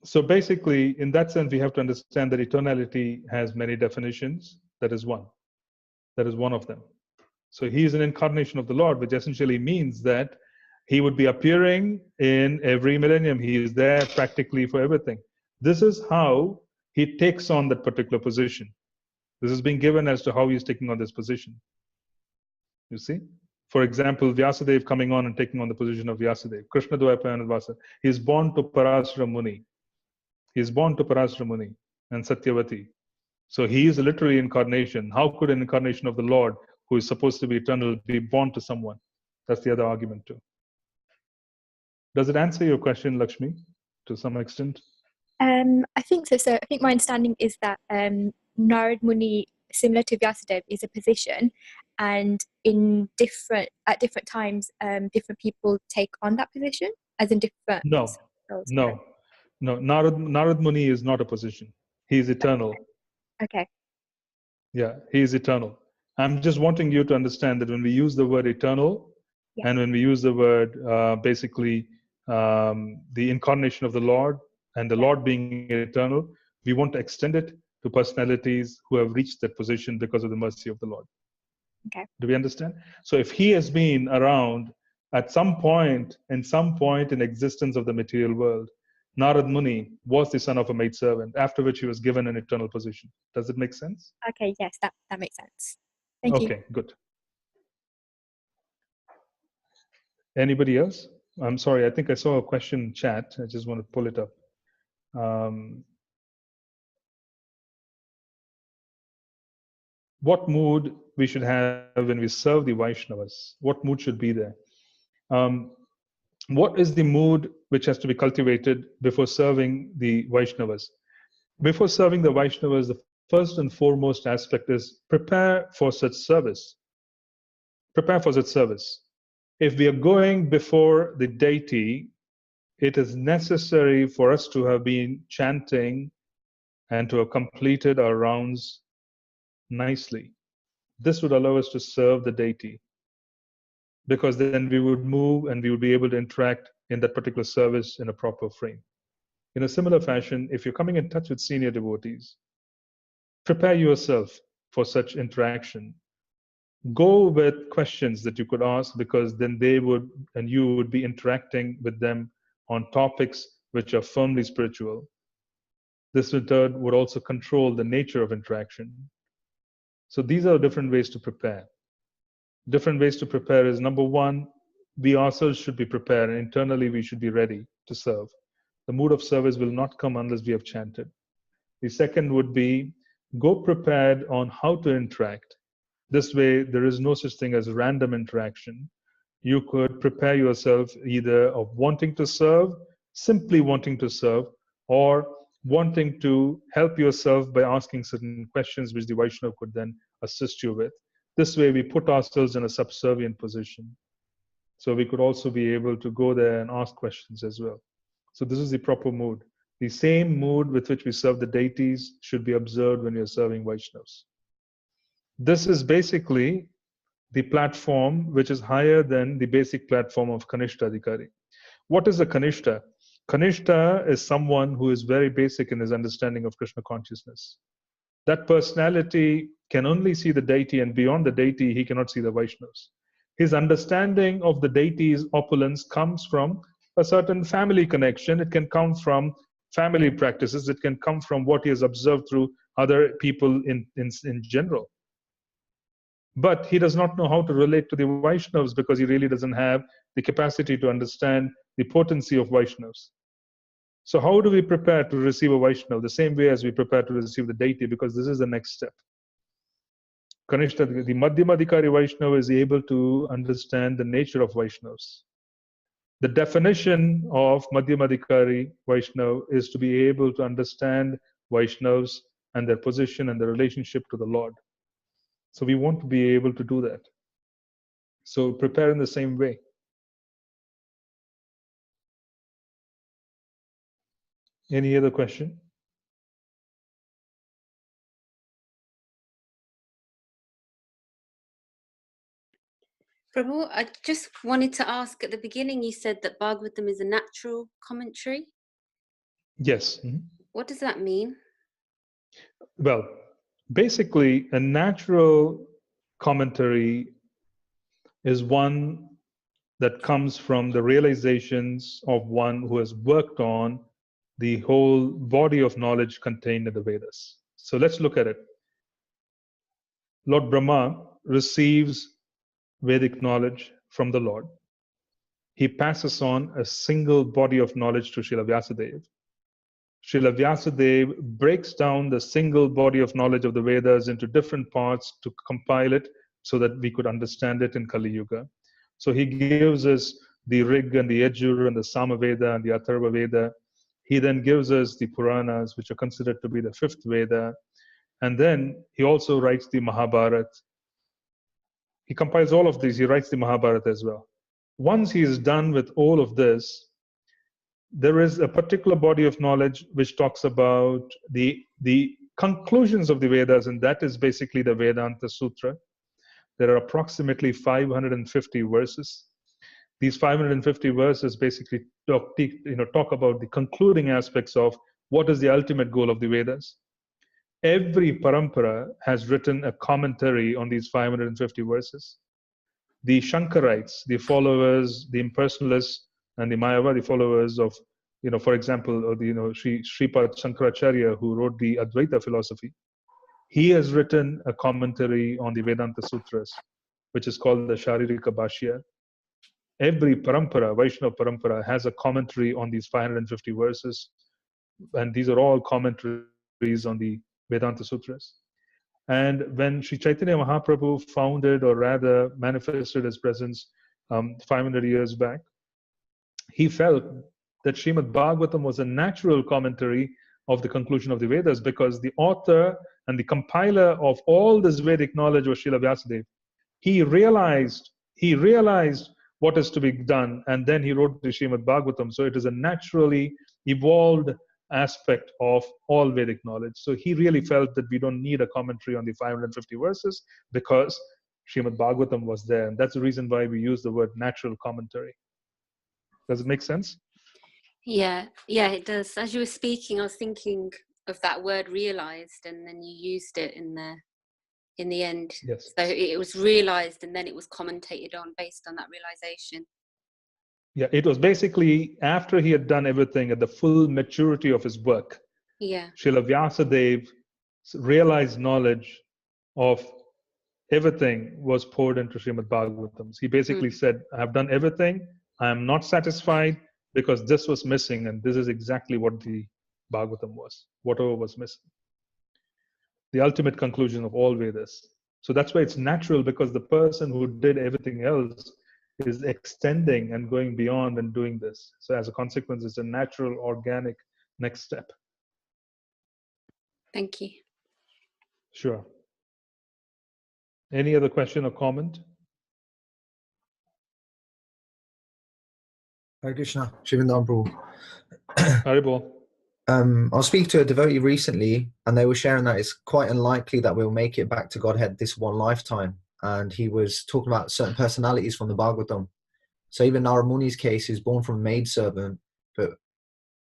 So basically, in that sense, we have to understand that eternality has many definitions. That is one. That is one of them. So he is an incarnation of the Lord, which essentially means that he would be appearing in every millennium. He is there practically for everything. This is how he takes on that particular position. This is being given as to how he is taking on this position. You see? For example, Vyasadeva coming on and taking on the position of Vyasadeva. Krishna Dvaipayana Vasa. He is born to Parasara Muni. He is born to Parasara Muni and Satyavati. So he is a literary incarnation. How could an incarnation of the Lord, who is supposed to be eternal, be born to someone? That's the other argument too. Does it answer your question, Lakshmi, to some extent? I think so. So I think my understanding is that Narad Muni, similar to Vyasadeva, is a position, and at different times, different people take on that position, as in different. No. Narad Muni is not a position. He is eternal. Okay. Yeah, he is eternal. I'm just wanting you to understand that when we use the word eternal, Yeah. and when we use the word basically the incarnation of the Lord and the Lord being eternal, we want to extend it to personalities who have reached that position because of the mercy of the Lord. Okay. Do we understand? So if he has been around at some point in existence of the material world, Narad Muni was the son of a maidservant, after which he was given an eternal position. Does it make sense? Okay, yes, that makes sense. Thank you. Okay, good. Anybody else? I'm sorry, I think I saw a question in chat. I just want to pull it up. What mood we should have when we serve the Vaishnavas? What mood should be there? What is the mood which has to be cultivated before serving the Vaishnavas? Before serving the Vaishnavas, the first and foremost aspect is prepare for such service. Prepare for such service. If we are going before the deity, it is necessary for us to have been chanting and to have completed our rounds nicely. This would allow us to serve the deity, because then we would move and we would be able to interact in that particular service in a proper frame. In a similar fashion, if you're coming in touch with senior devotees, prepare yourself for such interaction. Go with questions that you could ask, because then they would and you would be interacting with them on topics which are firmly spiritual. This in turn would also control the nature of interaction. So these are different ways to prepare. Different ways to prepare is, number one, we ourselves should be prepared, and internally we should be ready to serve. The mood of service will not come unless we have chanted. The second would be, go prepared on how to interact. This way, there is no such thing as random interaction. You could prepare yourself either of wanting to serve, simply wanting to serve, or wanting to help yourself by asking certain questions which the Vaishnava could then assist you with. This way, we put ourselves in a subservient position. So we could also be able to go there and ask questions as well. So this is the proper mood. The same mood with which we serve the deities should be observed when we are serving Vaishnavas. This is basically the platform which is higher than the basic platform of Kanishta Adhikari. What is a Kanishta? Kanishta is someone who is very basic in his understanding of Krishna consciousness. That personality can only see the deity, and beyond the deity, he cannot see the Vaishnavas. His understanding of the deity's opulence comes from a certain family connection. It can come from family practices. It can come from what he has observed through other people in general. But he does not know how to relate to the Vaishnavas, because he really doesn't have the capacity to understand the potency of Vaishnavas. So how do we prepare to receive a Vaishnava? The same way as we prepare to receive the deity, because this is the next step. Kanishta, the Madhyamadhikari Vaishnava, is able to understand the nature of Vaishnavas. The definition of Madhyamadhikari Vaishnava is to be able to understand Vaishnavas and their position and their relationship to the Lord. So we want to be able to do that. So prepare in the same way. Any other question? Prabhu, I just wanted to ask, at the beginning you said that Bhagavatam is a natural commentary. Yes. Mm-hmm. What does that mean? Well, basically, a natural commentary is one that comes from the realizations of one who has worked on the whole body of knowledge contained in the Vedas. So let's look at it. Lord Brahma receives Vedic knowledge from the Lord. He passes on a single body of knowledge to Srila Vyasadeva. Srila Vyasadeva breaks down the single body of knowledge of the Vedas into different parts to compile it so that we could understand it in Kali Yuga. So he gives us the Rig and the Yajur and the Samaveda and the Atharva Veda. He then gives us the Puranas, which are considered to be the fifth Veda. And then he also writes the Mahabharata. He compiles all of these. He writes the Mahabharata as well. Once he is done with all of this, there is a particular body of knowledge which talks about the conclusions of the Vedas, and that is basically the Vedanta Sutra. There are approximately 550 verses. These 550 verses basically talk about the concluding aspects of what is the ultimate goal of the Vedas. Every parampara has written a commentary on these 550 verses. The Shankarites, the followers, the impersonalists, and the Mayavadi followers of, for example, Sripad Shankaracharya, who wrote the Advaita philosophy, he has written a commentary on the Vedanta Sutras, which is called the Sharirika Bhashya. Every parampara, Vaishnava parampara, has a commentary on these 550 verses, and these are all commentaries on the Vedanta Sutras. And when Sri Chaitanya Mahaprabhu founded, or rather manifested his presence 500 years back. He felt that Srimad Bhagavatam was a natural commentary of the conclusion of the Vedas, because the author and the compiler of all this Vedic knowledge was Srila Vyasadeva. He realized what is to be done, and then he wrote the Srimad Bhagavatam. So it is a naturally evolved aspect of all Vedic knowledge. So he really felt that we don't need a commentary on the 550 verses, because Srimad Bhagavatam was there. And that's the reason why we use the word natural commentary. Does it make sense? Yeah, it does. As you were speaking, I was thinking of that word realized, and then you used it in the end. Yes. So it was realized, and then it was commentated on based on that realization. Yeah, it was basically after he had done everything at the full maturity of his work. Yeah. Srila Vyasadeva realized knowledge of everything was poured into Srimad Bhagavatam. He basically said, I have done everything. I am not satisfied because this was missing, and this is exactly what the Bhagavatam was, whatever was missing. The ultimate conclusion of all Vedas. So that's why it's natural, because the person who did everything else is extending and going beyond and doing this. So as a consequence, it's a natural, organic next step. Thank you. Sure. Any other question or comment? Hare Krishna, Shivandan Prabhu. Haribol. I was speaking to a devotee recently, and they were sharing that it's quite unlikely that we'll make it back to Godhead this one lifetime. And he was talking about certain personalities from the Bhagavatam. So even Narada Muni's case is born from a maidservant, but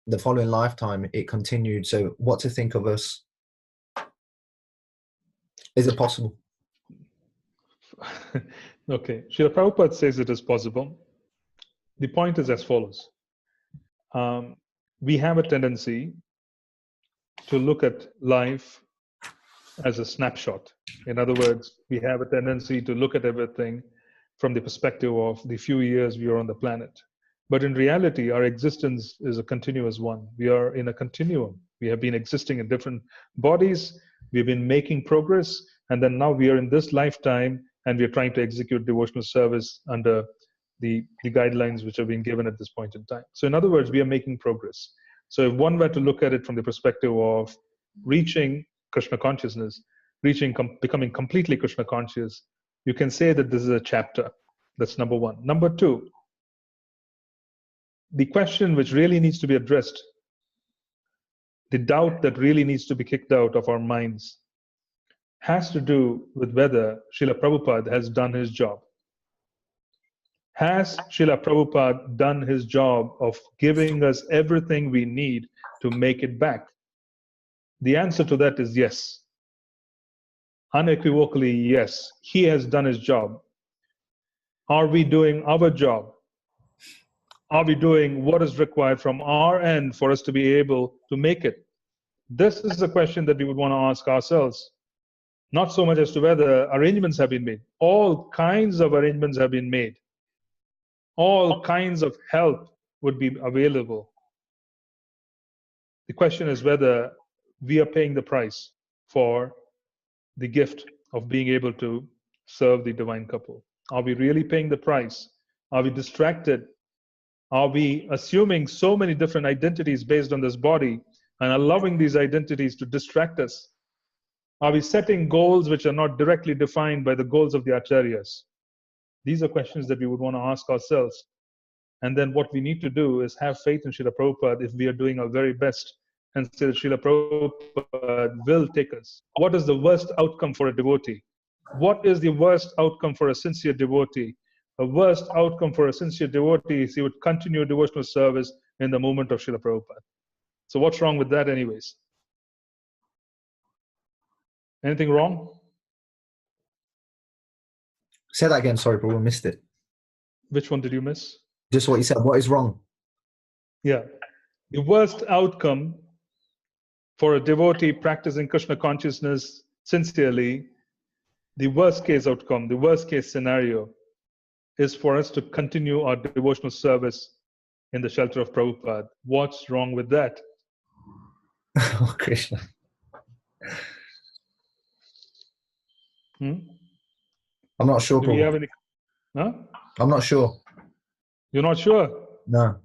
the following lifetime it continued. So what to think of us? Is it possible? Okay, Srila Prabhupada says it is possible. The point is as follows. We have a tendency to look at life as a snapshot. In other words, we have a tendency to look at everything from the perspective of the few years we are on the planet. But in reality, our existence is a continuous one. We are in a continuum. We have been existing in different bodies. We've been making progress. And then now we are in this lifetime, and we are trying to execute devotional service under the guidelines which are being given at this point in time. So in other words, we are making progress. So if one were to look at it from the perspective of reaching Krishna consciousness, becoming completely Krishna conscious, you can say that this is a chapter. That's number one. Number two, the question which really needs to be addressed, the doubt that really needs to be kicked out of our minds, has to do with whether Srila Prabhupada has done his job. Has Srila Prabhupada done his job of giving us everything we need to make it back? The answer to that is yes. Unequivocally, yes. He has done his job. Are we doing our job? Are we doing what is required from our end for us to be able to make it? This is the question that we would want to ask ourselves. Not so much as to whether arrangements have been made. All kinds of arrangements have been made. All kinds of help would be available. The question is whether we are paying the price for the gift of being able to serve the divine couple. Are we really paying the price? Are we distracted? Are we assuming so many different identities based on this body and allowing these identities to distract us? Are we setting goals which are not directly defined by the goals of the acharyas? These are questions that we would want to ask ourselves. And then what we need to do is have faith in Srila Prabhupada if we are doing our very best, and say that Srila Prabhupada will take us. What is the worst outcome for a devotee? What is the worst outcome for a sincere devotee? The worst outcome for a sincere devotee is he would continue devotional service in the movement of Srila Prabhupada. So what's wrong with that anyways? Anything wrong? Say that again, sorry, bro, I missed it. Which one did you miss? Just what you said, what is wrong? Yeah. The worst outcome for a devotee practicing Krishna consciousness sincerely, the worst case outcome, the worst case scenario is for us to continue our devotional service in the shelter of Prabhupada. What's wrong with that? Oh, Krishna. Hmm? I'm not sure, Do we bro. have any? Huh? I'm not sure. You're not sure? No.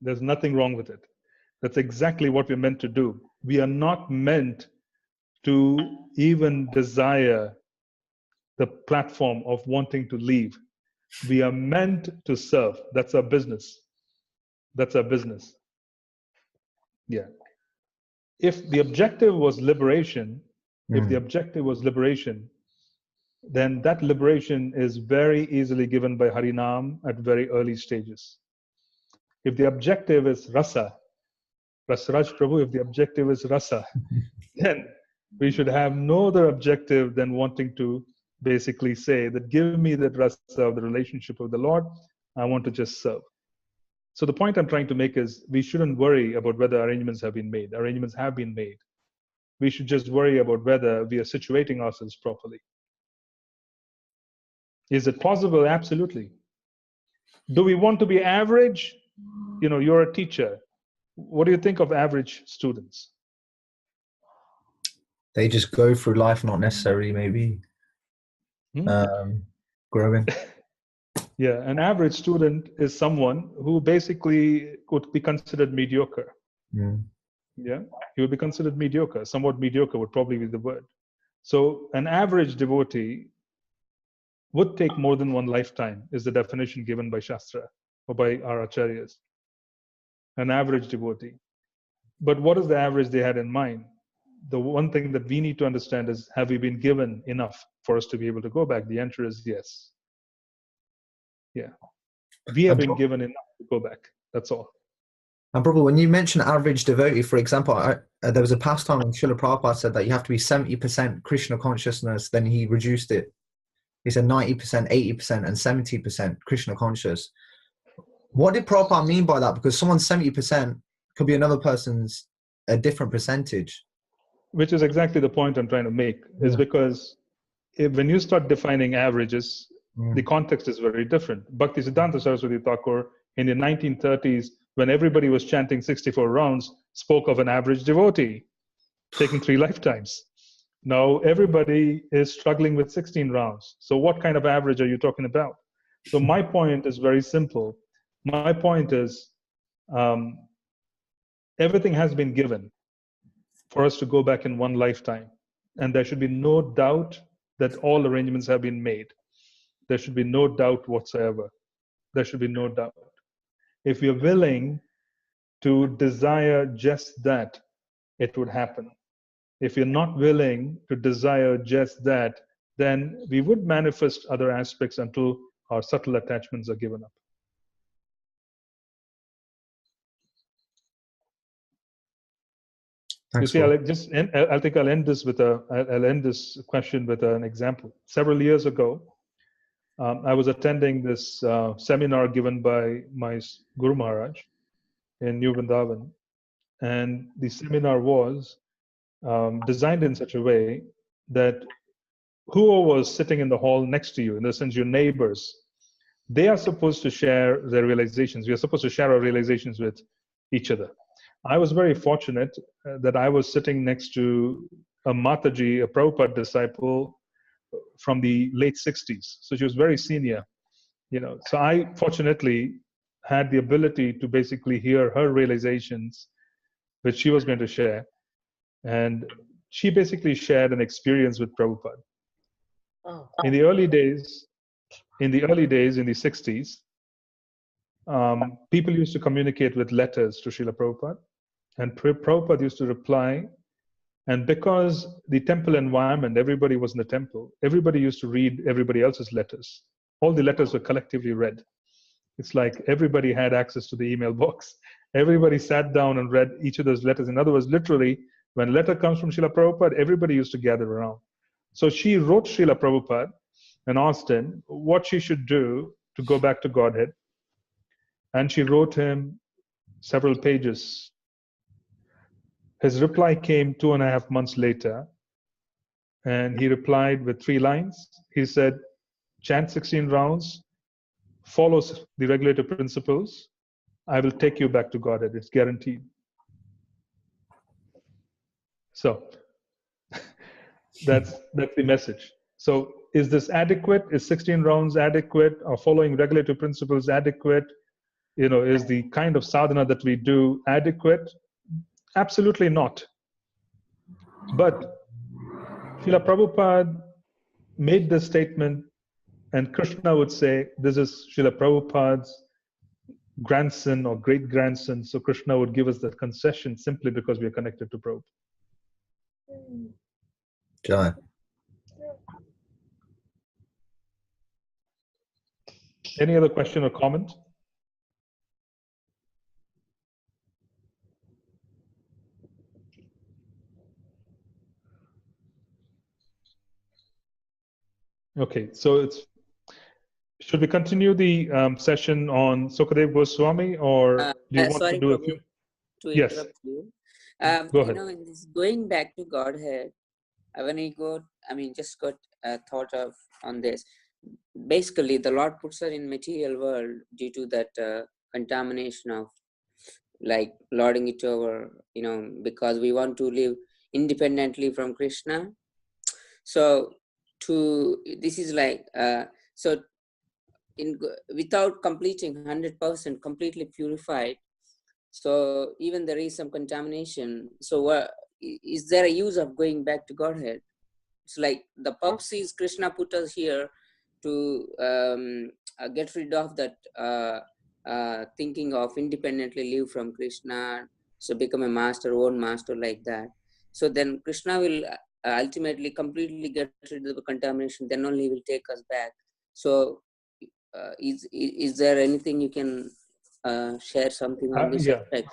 There's nothing wrong with it. That's exactly what we're meant to do. We are not meant to even desire the platform of wanting to leave. We are meant to serve. That's our business. That's our business. Yeah. If the objective was liberation, then that liberation is very easily given by Harinam at very early stages. If the objective is rasa, Rasraj Prabhu, if the objective is rasa, then we should have no other objective than wanting to basically say that give me that rasa of the relationship with the Lord, I want to just serve. So the point I'm trying to make is we shouldn't worry about whether arrangements have been made. Arrangements have been made. We should just worry about whether we are situating ourselves properly. Is it possible? Absolutely. Do we want to be average? You're a teacher. What do you think of average students? They just go through life, not necessarily maybe growing. Yeah, an average student is someone who basically could be considered mediocre. Yeah, he would be considered mediocre. Somewhat mediocre would probably be the word. So an average devotee would take more than one lifetime, is the definition given by Shastra or by our acharyas. An average devotee. But what is the average they had in mind? The one thing that we need to understand is, have we been given enough for us to be able to go back? The answer is yes. Yeah. We have been given enough to go back. That's all. And Prabhu, when you mention average devotee, for example, there was a pastime when Srila Prabhupada said that you have to be 70% Krishna consciousness, then he reduced it. He said 90%, 80%, and 70% Krishna conscious. What did Prabhupada mean by that? Because someone's 70% could be another person's a different percentage. Which is exactly the point I'm trying to make, is because when you start defining averages, the context is very different. Bhakti Siddhanta Saraswati Thakur in the 1930s, when everybody was chanting 64 rounds, spoke of an average devotee taking 3 lifetimes. Now everybody is struggling with 16 rounds. So what kind of average are you talking about? So my point is very simple. My point is everything has been given for us to go back in one lifetime. And there should be no doubt that all arrangements have been made. There should be no doubt whatsoever. There should be no doubt. If we are willing to desire just that, it would happen. If you're not willing to desire just that, then we would manifest other aspects until our subtle attachments are given up. Thanks, you see, I'll end this question with an example. Several years ago, I was attending this seminar given by my Guru Maharaj in New Vrindavan, and the seminar was designed in such a way that whoever was sitting in the hall next to you, in the sense your neighbors, they are supposed to share their realizations. We are supposed to share our realizations with each other. I was very fortunate that I was sitting next to a Mataji, a Prabhupada disciple from the late 60s. So she was very senior, So I fortunately had the ability to basically hear her realizations, which she was going to share. And she basically shared an experience with Prabhupada. In the early days, in the 60s, people used to communicate with letters to Srila Prabhupada. And Prabhupada used to reply. And because the temple environment, everybody was in the temple, everybody used to read everybody else's letters. All the letters were collectively read. It's like everybody had access to the email box. Everybody sat down and read each of those letters. In other words, literally, when a letter comes from Srila Prabhupada, everybody used to gather around. So she wrote Srila Prabhupada and asked him what she should do to go back to Godhead. And she wrote him several pages. His reply came 2.5 months later, and he replied with 3 lines. He said, chant 16 rounds, follow the regulative principles, I will take you back to Godhead. It's guaranteed. So that's the message. So is this adequate? Is 16 rounds adequate? Or following regulative principles adequate? Is the kind of sadhana that we do adequate? Absolutely not. But Srila Prabhupada made this statement, and Krishna would say, this is Srila Prabhupada's grandson or great-grandson, so Krishna would give us that concession simply because we are connected to Prabhupada. Jai. Any other question or comment? Okay, so should we continue the session on Sukadev Goswami, or do you want Sorry, to do a Prabhu, few? to Yes. interrupt you. Go ahead. In this going back to Godhead, when we just got thought of on this. Basically, the Lord puts her in material world due to that contamination of like lording it over, because we want to live independently from Krishna. So this is like, without completing 100% completely purified, so even there is some contamination. So is there a use of going back to Godhead? It's like the purpose is Krishna put us here to get rid of that thinking of independently live from Krishna, so become a master, own master like that. So then Krishna will ultimately completely get rid of the contamination, then only he will take us back. So is there anything you can share something on this aspect?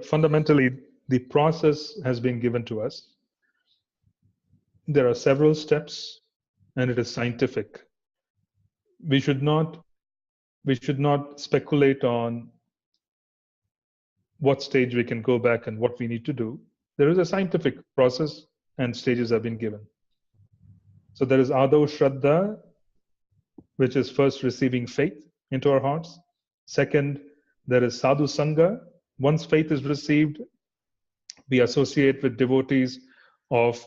Fundamentally, the process has been given to us. There are several steps, and it is scientific. We should not speculate on what stage we can go back and what we need to do. There is a scientific process, and stages have been given. So there is Adav Shraddha, which is first receiving faith into our hearts. Second, there is Sadhu Sangha. Once faith is received, we associate with devotees of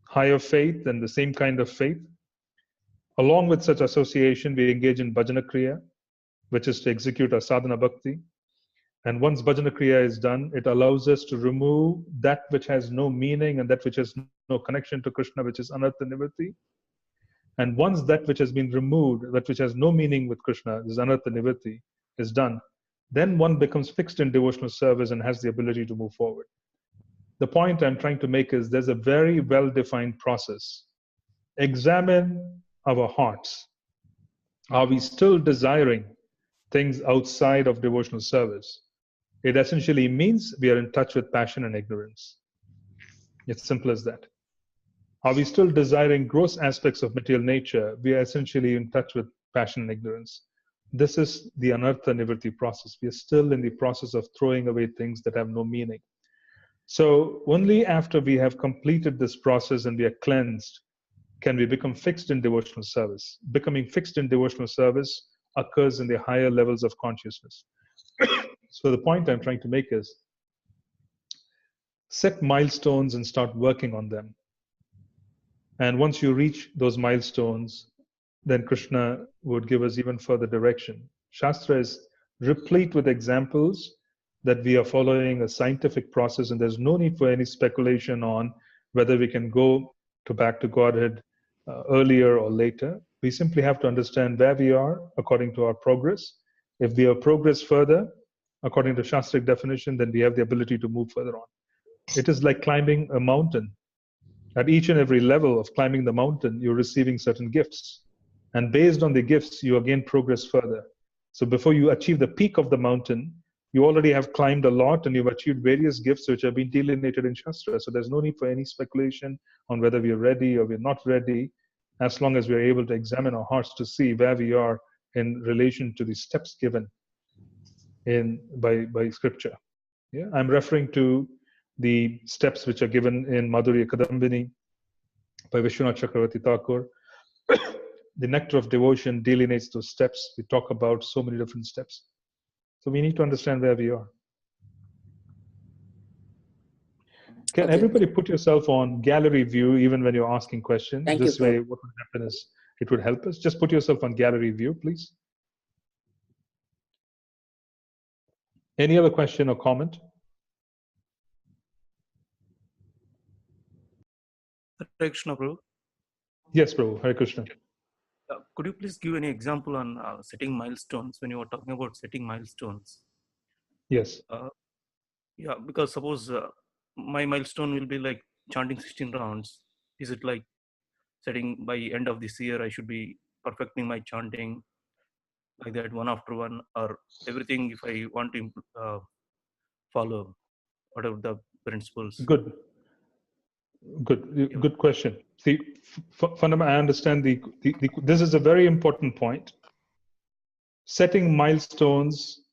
higher faith and the same kind of faith. Along with such association, we engage in Bhajana Kriya, which is to execute our sadhana bhakti. And once Bhajana Kriya is done, it allows us to remove that which has no meaning and that which has no connection to Krishna, which is anartha nivritti. And once that which has been removed, that which has no meaning with Krishna, this anartha nivritti, is done, then one becomes fixed in devotional service and has the ability to move forward. The point I'm trying to make is there's a very well-defined process. Examine our hearts. Are we still desiring things outside of devotional service? It essentially means we are in touch with passion and ignorance. It's simple as that. Are we still desiring gross aspects of material nature? We are essentially in touch with passion and ignorance. This is the anartha nivritti process. We are still in the process of throwing away things that have no meaning. So only after we have completed this process and we are cleansed can we become fixed in devotional service. Becoming fixed in devotional service occurs in the higher levels of consciousness. So the point I'm trying to make is set milestones and start working on them. And once you reach those milestones, then Krishna would give us even further direction. Shastra is replete with examples that we are following a scientific process, and there's no need for any speculation on whether we can go back to Godhead earlier or later. We simply have to understand where we are according to our progress. If we have progressed further, according to Shastric definition, then we have the ability to move further on. It is like climbing a mountain. At each and every level of climbing the mountain, you're receiving certain gifts. And based on the gifts, you again progress further. So before you achieve the peak of the mountain, you already have climbed a lot and you've achieved various gifts which have been delineated in Shastra. So there's no need for any speculation on whether we're ready or we're not ready, as long as we're able to examine our hearts to see where we are in relation to the steps given by scripture. Yeah, I'm referring to the steps which are given in Madhurya Kadambini by Vishwanath Chakravarti Thakur. The nectar of devotion delineates those steps. We talk about so many different steps. So we need to understand where we are. Can Okay. everybody put yourself on gallery view even when you're asking questions? Thank This you, way, Prabhu. what would happen is it would help us. Just put yourself on gallery view, please. Any other question or comment? Hare Krishna, Prabhu. Yes, Prabhu. Hare Krishna. Could you please give any example on setting milestones when you were talking about setting milestones? Yes. Yeah, because suppose my milestone will be like chanting 16 rounds. Is it like setting by end of this year I should be perfecting my chanting like that one after one, or everything if I want to follow whatever the principles? Good. Yeah. Good question. See, fundamentally, I understand this is a very important point. Setting milestones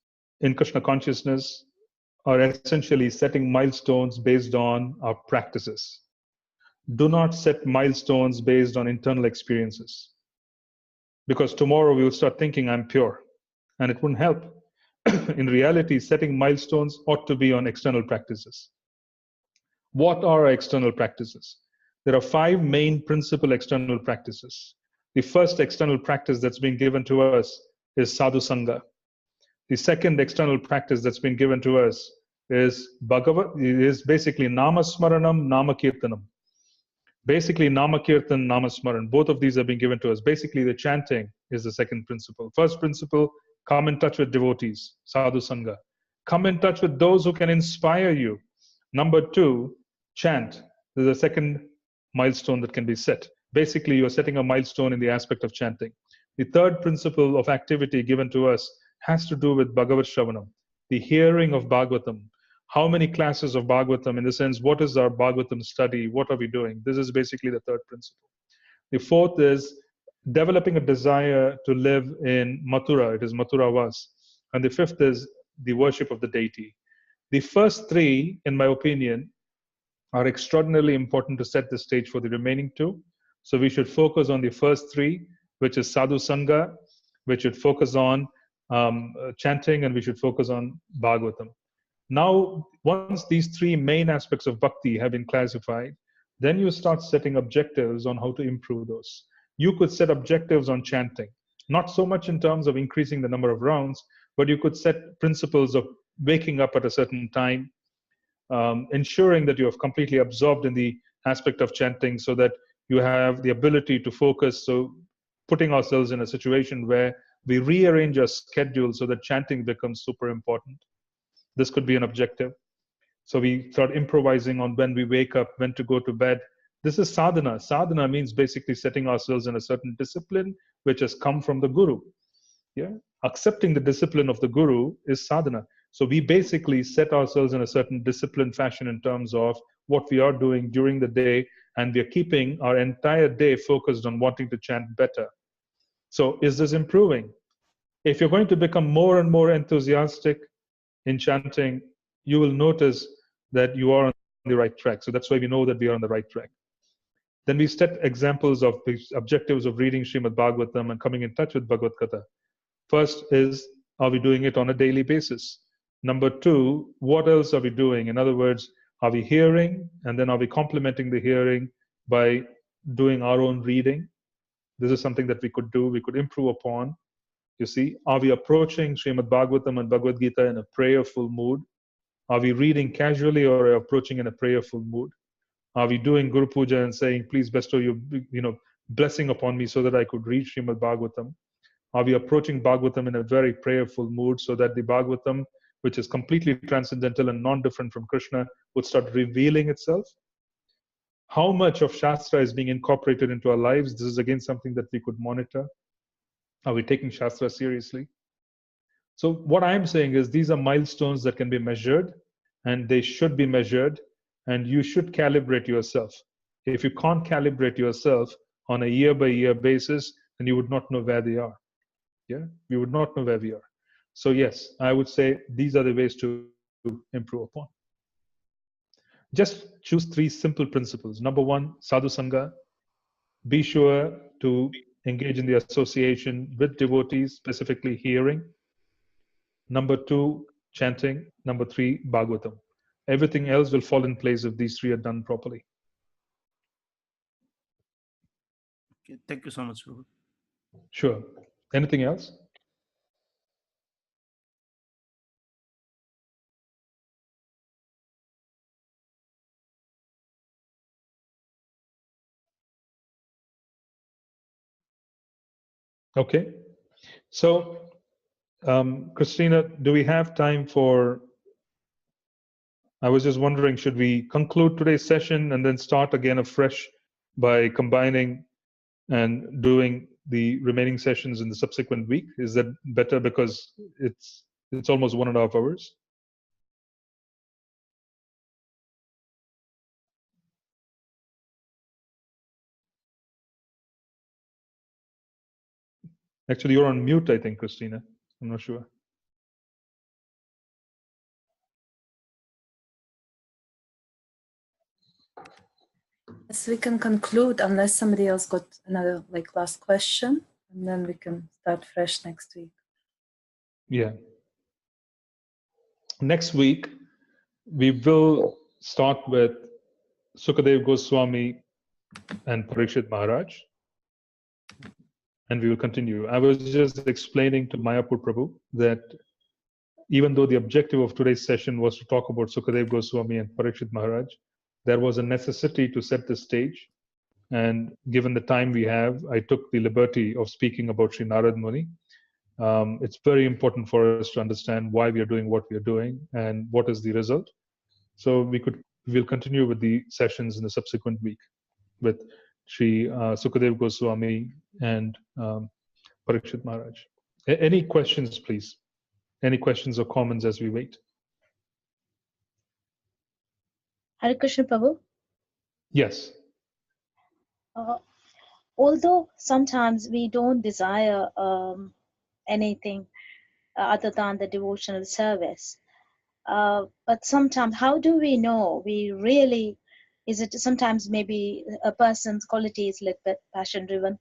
in Krishna consciousness are essentially setting milestones based on our practices. Do not set milestones based on internal experiences, because tomorrow we will start thinking I'm pure, and it wouldn't help. In reality, setting milestones ought to be on external practices. What are our external practices? There are 5 main principal external practices. The first external practice that's been given to us is sadhu sangha. The second external practice that's been given to us is basically nama smaranam, nama kirtanam. Basically, nama kirtan, nama smaran. Both of these have been given to us. Basically, the chanting is the second principle. First principle, come in touch with devotees, sadhu sangha. Come in touch with those who can inspire you. Number 2, chant. There's a second milestone that can be set. Basically, you're setting a milestone in the aspect of chanting. The third principle of activity given to us has to do with Bhagavat Shravanam, the hearing of Bhagavatam. How many classes of Bhagavatam, in the sense, what is our Bhagavatam study? What are we doing? This is basically the third principle. The fourth is developing a desire to live in Mathura. It is Mathura Vas. And the fifth is the worship of the deity. The first 3, in my opinion, are extraordinarily important to set the stage for the remaining 2. So we should focus on the first 3, which is sadhu sangha, which should focus on chanting, and we should focus on Bhagavatam. Now, once these 3 main aspects of bhakti have been classified, then you start setting objectives on how to improve those. You could set objectives on chanting, not so much in terms of increasing the number of rounds, but you could set principles of waking up at a certain time, ensuring that you have completely absorbed in the aspect of chanting so that you have the ability to focus. So putting ourselves in a situation where we rearrange our schedule so that chanting becomes super important. This could be an objective. So we start improvising on when we wake up, when to go to bed. This is sadhana. Sadhana means basically setting ourselves in a certain discipline which has come from the guru. Yeah, accepting the discipline of the guru is sadhana. So we basically set ourselves in a certain disciplined fashion in terms of what we are doing during the day, and we are keeping our entire day focused on wanting to chant better. So is this improving? If you're going to become more and more enthusiastic in chanting, you will notice that you are on the right track. So that's why we know that we are on the right track. Then we set examples of the objectives of reading Srimad Bhagavatam and coming in touch with Bhagavad Gita. First is, are we doing it on a daily basis? Number 2, what else are we doing? In other words, are we hearing? And then are we complementing the hearing by doing our own reading? This is something that we could do, we could improve upon. You see, are we approaching Srimad Bhagavatam and Bhagavad Gita in a prayerful mood? Are we reading casually or approaching in a prayerful mood? Are we doing Guru Puja and saying, please bestow your blessing upon me so that I could read Srimad Bhagavatam? Are we approaching Bhagavatam in a very prayerful mood so that the Bhagavatam, which is completely transcendental and non-different from Krishna, would start revealing itself? How much of Shastra is being incorporated into our lives? This is again something that we could monitor. Are we taking Shastra seriously? So what I'm saying is these are milestones that can be measured, and they should be measured, and you should calibrate yourself. If you can't calibrate yourself on a year-by-year basis, then you would not know where they are. Yeah, we would not know where we are. So yes, I would say these are the ways to improve upon. Just choose 3 simple principles. Number 1, sadhu sangha. Be sure to engage in the association with devotees, specifically hearing. Number 2, chanting. Number 3, Bhagavatam. everything else will fall in place if these three are done properly. Okay, thank you so much, Prabhu. Sure. Anything else? Okay. So, Christina, do we have time for, I was just wondering, should we conclude today's session and then start again afresh by combining and doing the remaining sessions in the subsequent week? Is that better, because it's almost 1.5 hours? Actually, you're on mute, I think, Christina. I'm not sure. Yes, we can conclude unless somebody else got another last question, and then we can start fresh next week. Yeah. Next week, we will start with Sukadev Goswami and Parikshit Maharaj, and we will continue. I was just explaining to Mayapur Prabhu that even though the objective of today's session was to talk about Sukadev Goswami and Parikshit Maharaj, there was a necessity to set the stage. And given the time we have, I took the liberty of speaking about Sri Narada Muni. It's very important for us to understand why we are doing what we are doing and what is the result. So we'll continue with the sessions in the subsequent week with Sri Sukadev Goswami and Parikshit Maharaj. Any questions, please? Any questions or comments as we wait? Hare Krishna Prabhu. Yes. Although sometimes we don't desire anything other than the devotional service, but sometimes, how do we know we really, is it sometimes maybe a person's quality is a little bit passion driven,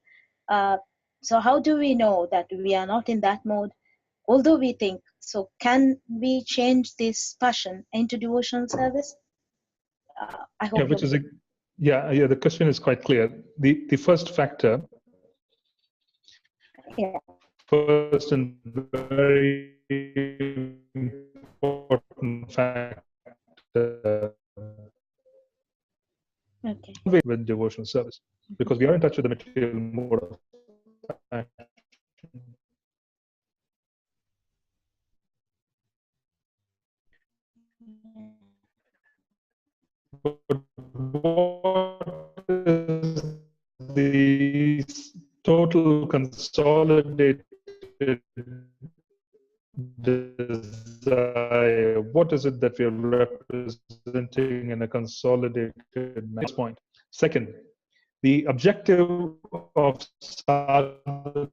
so how do we know that we are not in that mode, although we think so? Can we change this passion into devotional service? I hope. Yeah, which is the question is quite clear. The first factor, first and very important factor with devotional service, because we are in touch with the material mode of action. But what is the total consolidated desire? What is it that we are representing in a consolidated point? Second, the objective of sadhana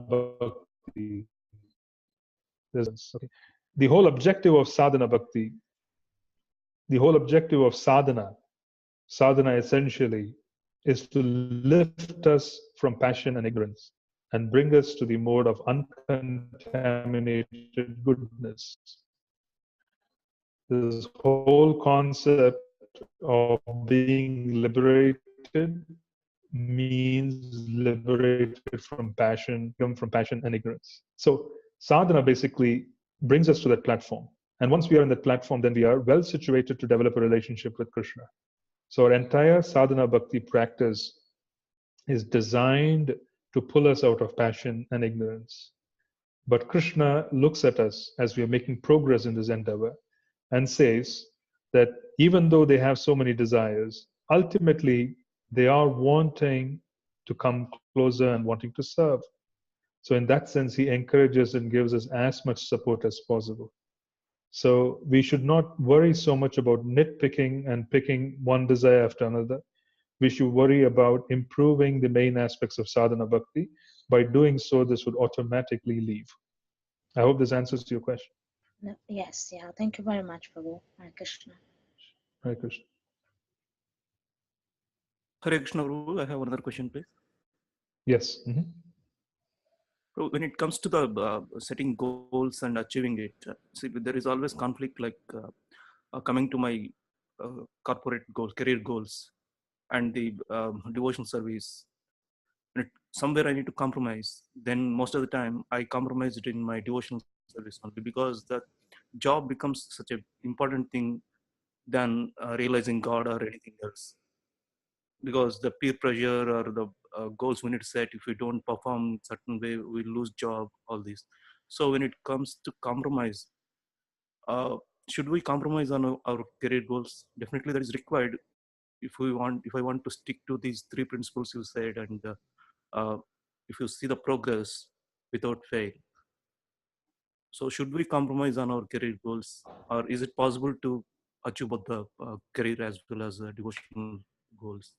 bhakti. The whole objective of sadhana bhakti, the whole objective of sadhana essentially is to lift us from passion and ignorance and bring us to the mode of uncontaminated goodness. This whole concept of being liberated means liberated from passion and ignorance. So sadhana basically brings us to that platform. And once we are in that platform, then we are well situated to develop a relationship with Krishna. So our entire sadhana bhakti practice is designed to pull us out of passion and ignorance. But Krishna looks at us as we are making progress in this endeavor and says that even though they have so many desires, ultimately they are wanting to come closer and wanting to serve. So in that sense, he encourages and gives us as much support as possible. So we should not worry so much about nitpicking and picking one desire after another. We should worry about improving the main aspects of sadhana bhakti. By doing so, this would automatically leave. I hope this answers your question. Yes, yeah. Thank you very much, Prabhu. Hare Krishna. Hare Krishna. Hare Krishna, Prabhu. I have another question, please. Yes. Mm-hmm. So when it comes to the setting goals and achieving it, see, there is always conflict. Like coming to my corporate goals, career goals, and the devotional service, and somewhere I need to compromise. Then most of the time I compromised in my devotional service only, because the job becomes such an important thing than realizing God or anything else. Because the peer pressure or the goals we need to set, if we don't perform certain way, we lose job, all these. So when it comes to compromise, uh, should we compromise on our career goals? Definitely that is required if I want to stick to these three principles you said, and uh, if you see the progress without fail. So should we compromise on our career goals, or is it possible to achieve both the career as well as devotional goals?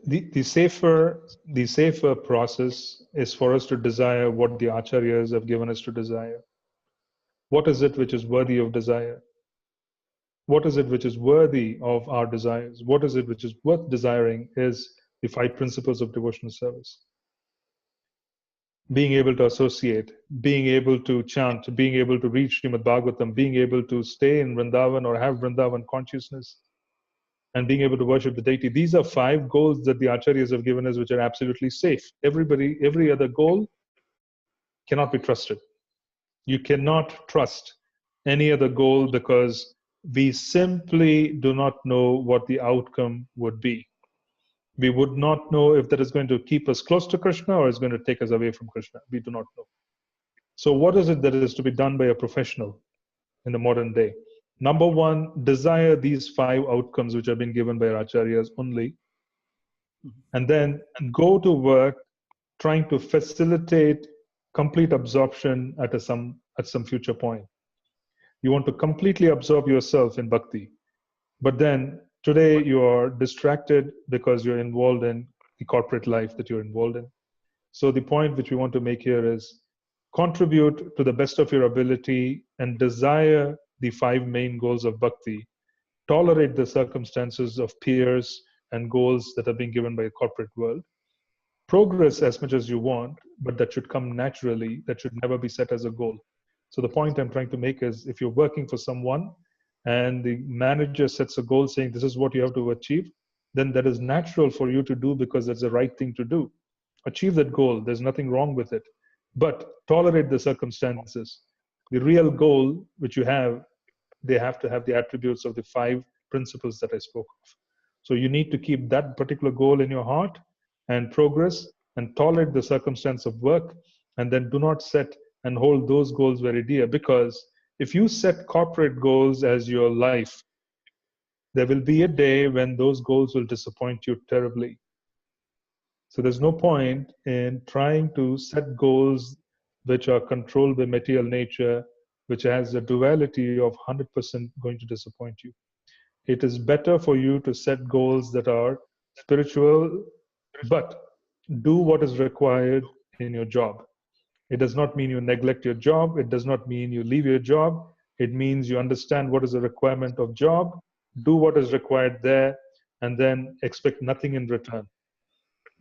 The safer process is for us to desire what the acharyas have given us to desire. What is it which is worthy of desire? What is it which is worthy of our desires? What is it which is worth desiring is the 5 principles of devotional service. Being able to associate, being able to chant, being able to read Srimad Bhagavatam, being able to stay in Vrindavan or have Vrindavan consciousness, and being able to worship the deity. These are 5 goals that the acharyas have given us, which are absolutely safe. Every other goal cannot be trusted. You cannot trust any other goal because we simply do not know what the outcome would be. We would not know if that is going to keep us close to Krishna or is going to take us away from Krishna. We do not know. So what is it that is to be done by a professional in the modern day? Number 1, desire these 5 outcomes which have been given by our acharyas only, and then go to work trying to facilitate complete absorption at some future point. You want to completely absorb yourself in bhakti, but then today you are distracted because you're involved in the corporate life that you're involved in. So the point which we want to make here is contribute to the best of your ability and desire the 5 main goals of bhakti. Tolerate the circumstances of peers and goals that are being given by a corporate world. Progress as much as you want, but that should come naturally. That should never be set as a goal. So the point I'm trying to make is, if you're working for someone and the manager sets a goal saying this is what you have to achieve, then that is natural for you to do because that's the right thing to do. Achieve that goal. There's nothing wrong with it. But tolerate the circumstances. The real goal which you have, they have to have the attributes of the 5 principles that I spoke of. So you need to keep that particular goal in your heart and progress and tolerate the circumstance of work, and then do not set and hold those goals very dear, because if you set corporate goals as your life, there will be a day when those goals will disappoint you terribly. So there's no point in trying to set goals which are controlled by material nature, which has a duality of 100% going to disappoint you. It is better for you to set goals that are spiritual, but do what is required in your job. It does not mean you neglect your job. It does not mean you leave your job. It means you understand what is the requirement of job, do what is required there, and then expect nothing in return.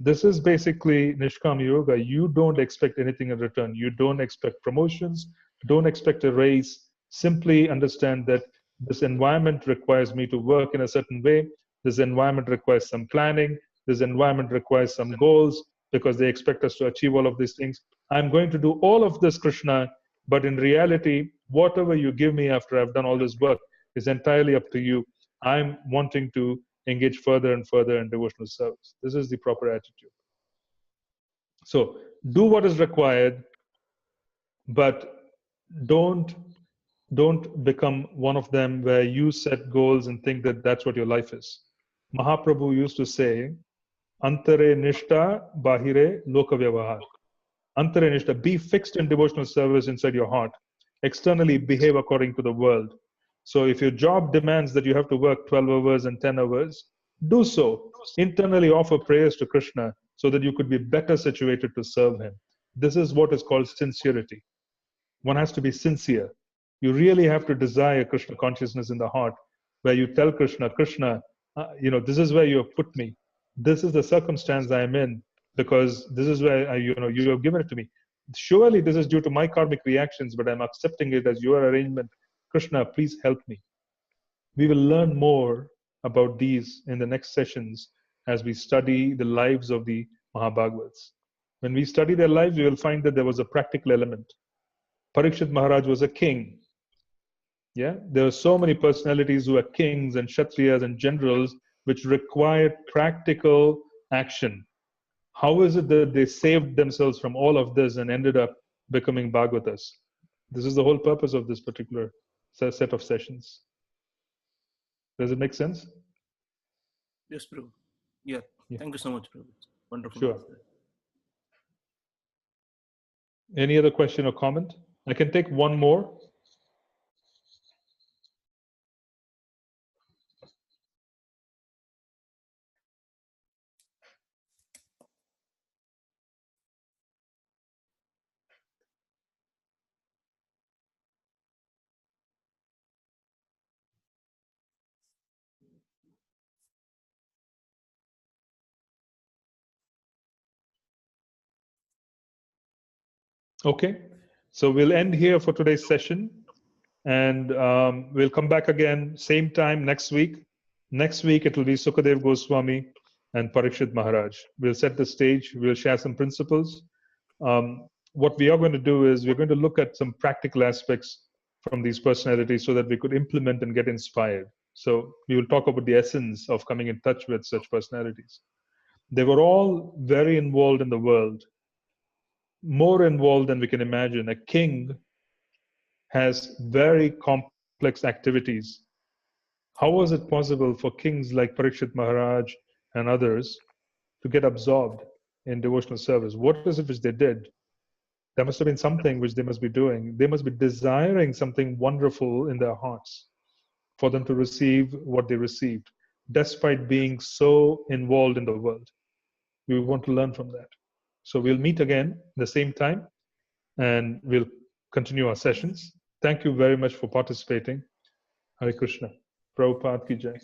This is basically Nishkam Yoga. You don't expect anything in return. You don't expect promotions, don't expect a raise. Simply understand that this environment requires me to work in a certain way. This environment requires some planning. This environment requires some goals because they expect us to achieve all of these things. I'm going to do all of this, Krishna, but in reality, whatever you give me after I've done all this work is entirely up to you. I'm wanting to engage further and further in devotional service. This is the proper attitude. So do what is required, but don't become one of them where you set goals and think that that's what your life is. Mahaprabhu used to say, Antare Nishta Bahire Lokavyavahar. Antare Nishta, be fixed in devotional service inside your heart. Externally, behave according to the world. So if your job demands that you have to work 12 hours and 10 hours, do so. Internally offer prayers to Krishna so that you could be better situated to serve him. This is what is called sincerity. One has to be sincere. You really have to desire Krishna consciousness in the heart, where you tell Krishna, Krishna, this is where you have put me. This is the circumstance I am in, because this is where you have given it to me. Surely this is due to my karmic reactions, but I'm accepting it as your arrangement. Krishna, please help me. We will learn more about these in the next sessions as we study the lives of the Mahabhagavats. When we study their lives, we will find that there was a practical element. Parikshit Maharaj was a king. Yeah, there are so many personalities who are kings and kshatriyas and generals which required practical action. How is it that they saved themselves from all of this and ended up becoming Bhagavatas? This is the whole purpose of this particular set of sessions. Does it make sense? Yes, Prabhu. Yeah. Thank you so much, Prabhu. Wonderful. Sure. Any other question or comment? I can take one more. Okay, so we'll end here for today's session, and we'll come back again same time next week. Next week it will be Sukadev Goswami and Parikshit Maharaj. We'll set the stage, we'll share some principles. What we are going to do is we're going to look at some practical aspects from these personalities so that we could implement and get inspired. So we will talk about the essence of coming in touch with such personalities. They were all very involved in the world, more involved than we can imagine. A king has very complex activities. How was it possible for kings like Parikshit Maharaj and others to get absorbed in devotional service? What is it which they did? There must have been something which they must be doing. They must be desiring something wonderful in their hearts for them to receive what they received, despite being so involved in the world. We want to learn from that. So we'll meet again at the same time and we'll continue our sessions. Thank you very much for participating. Hare Krishna. Prabhupada ki jai.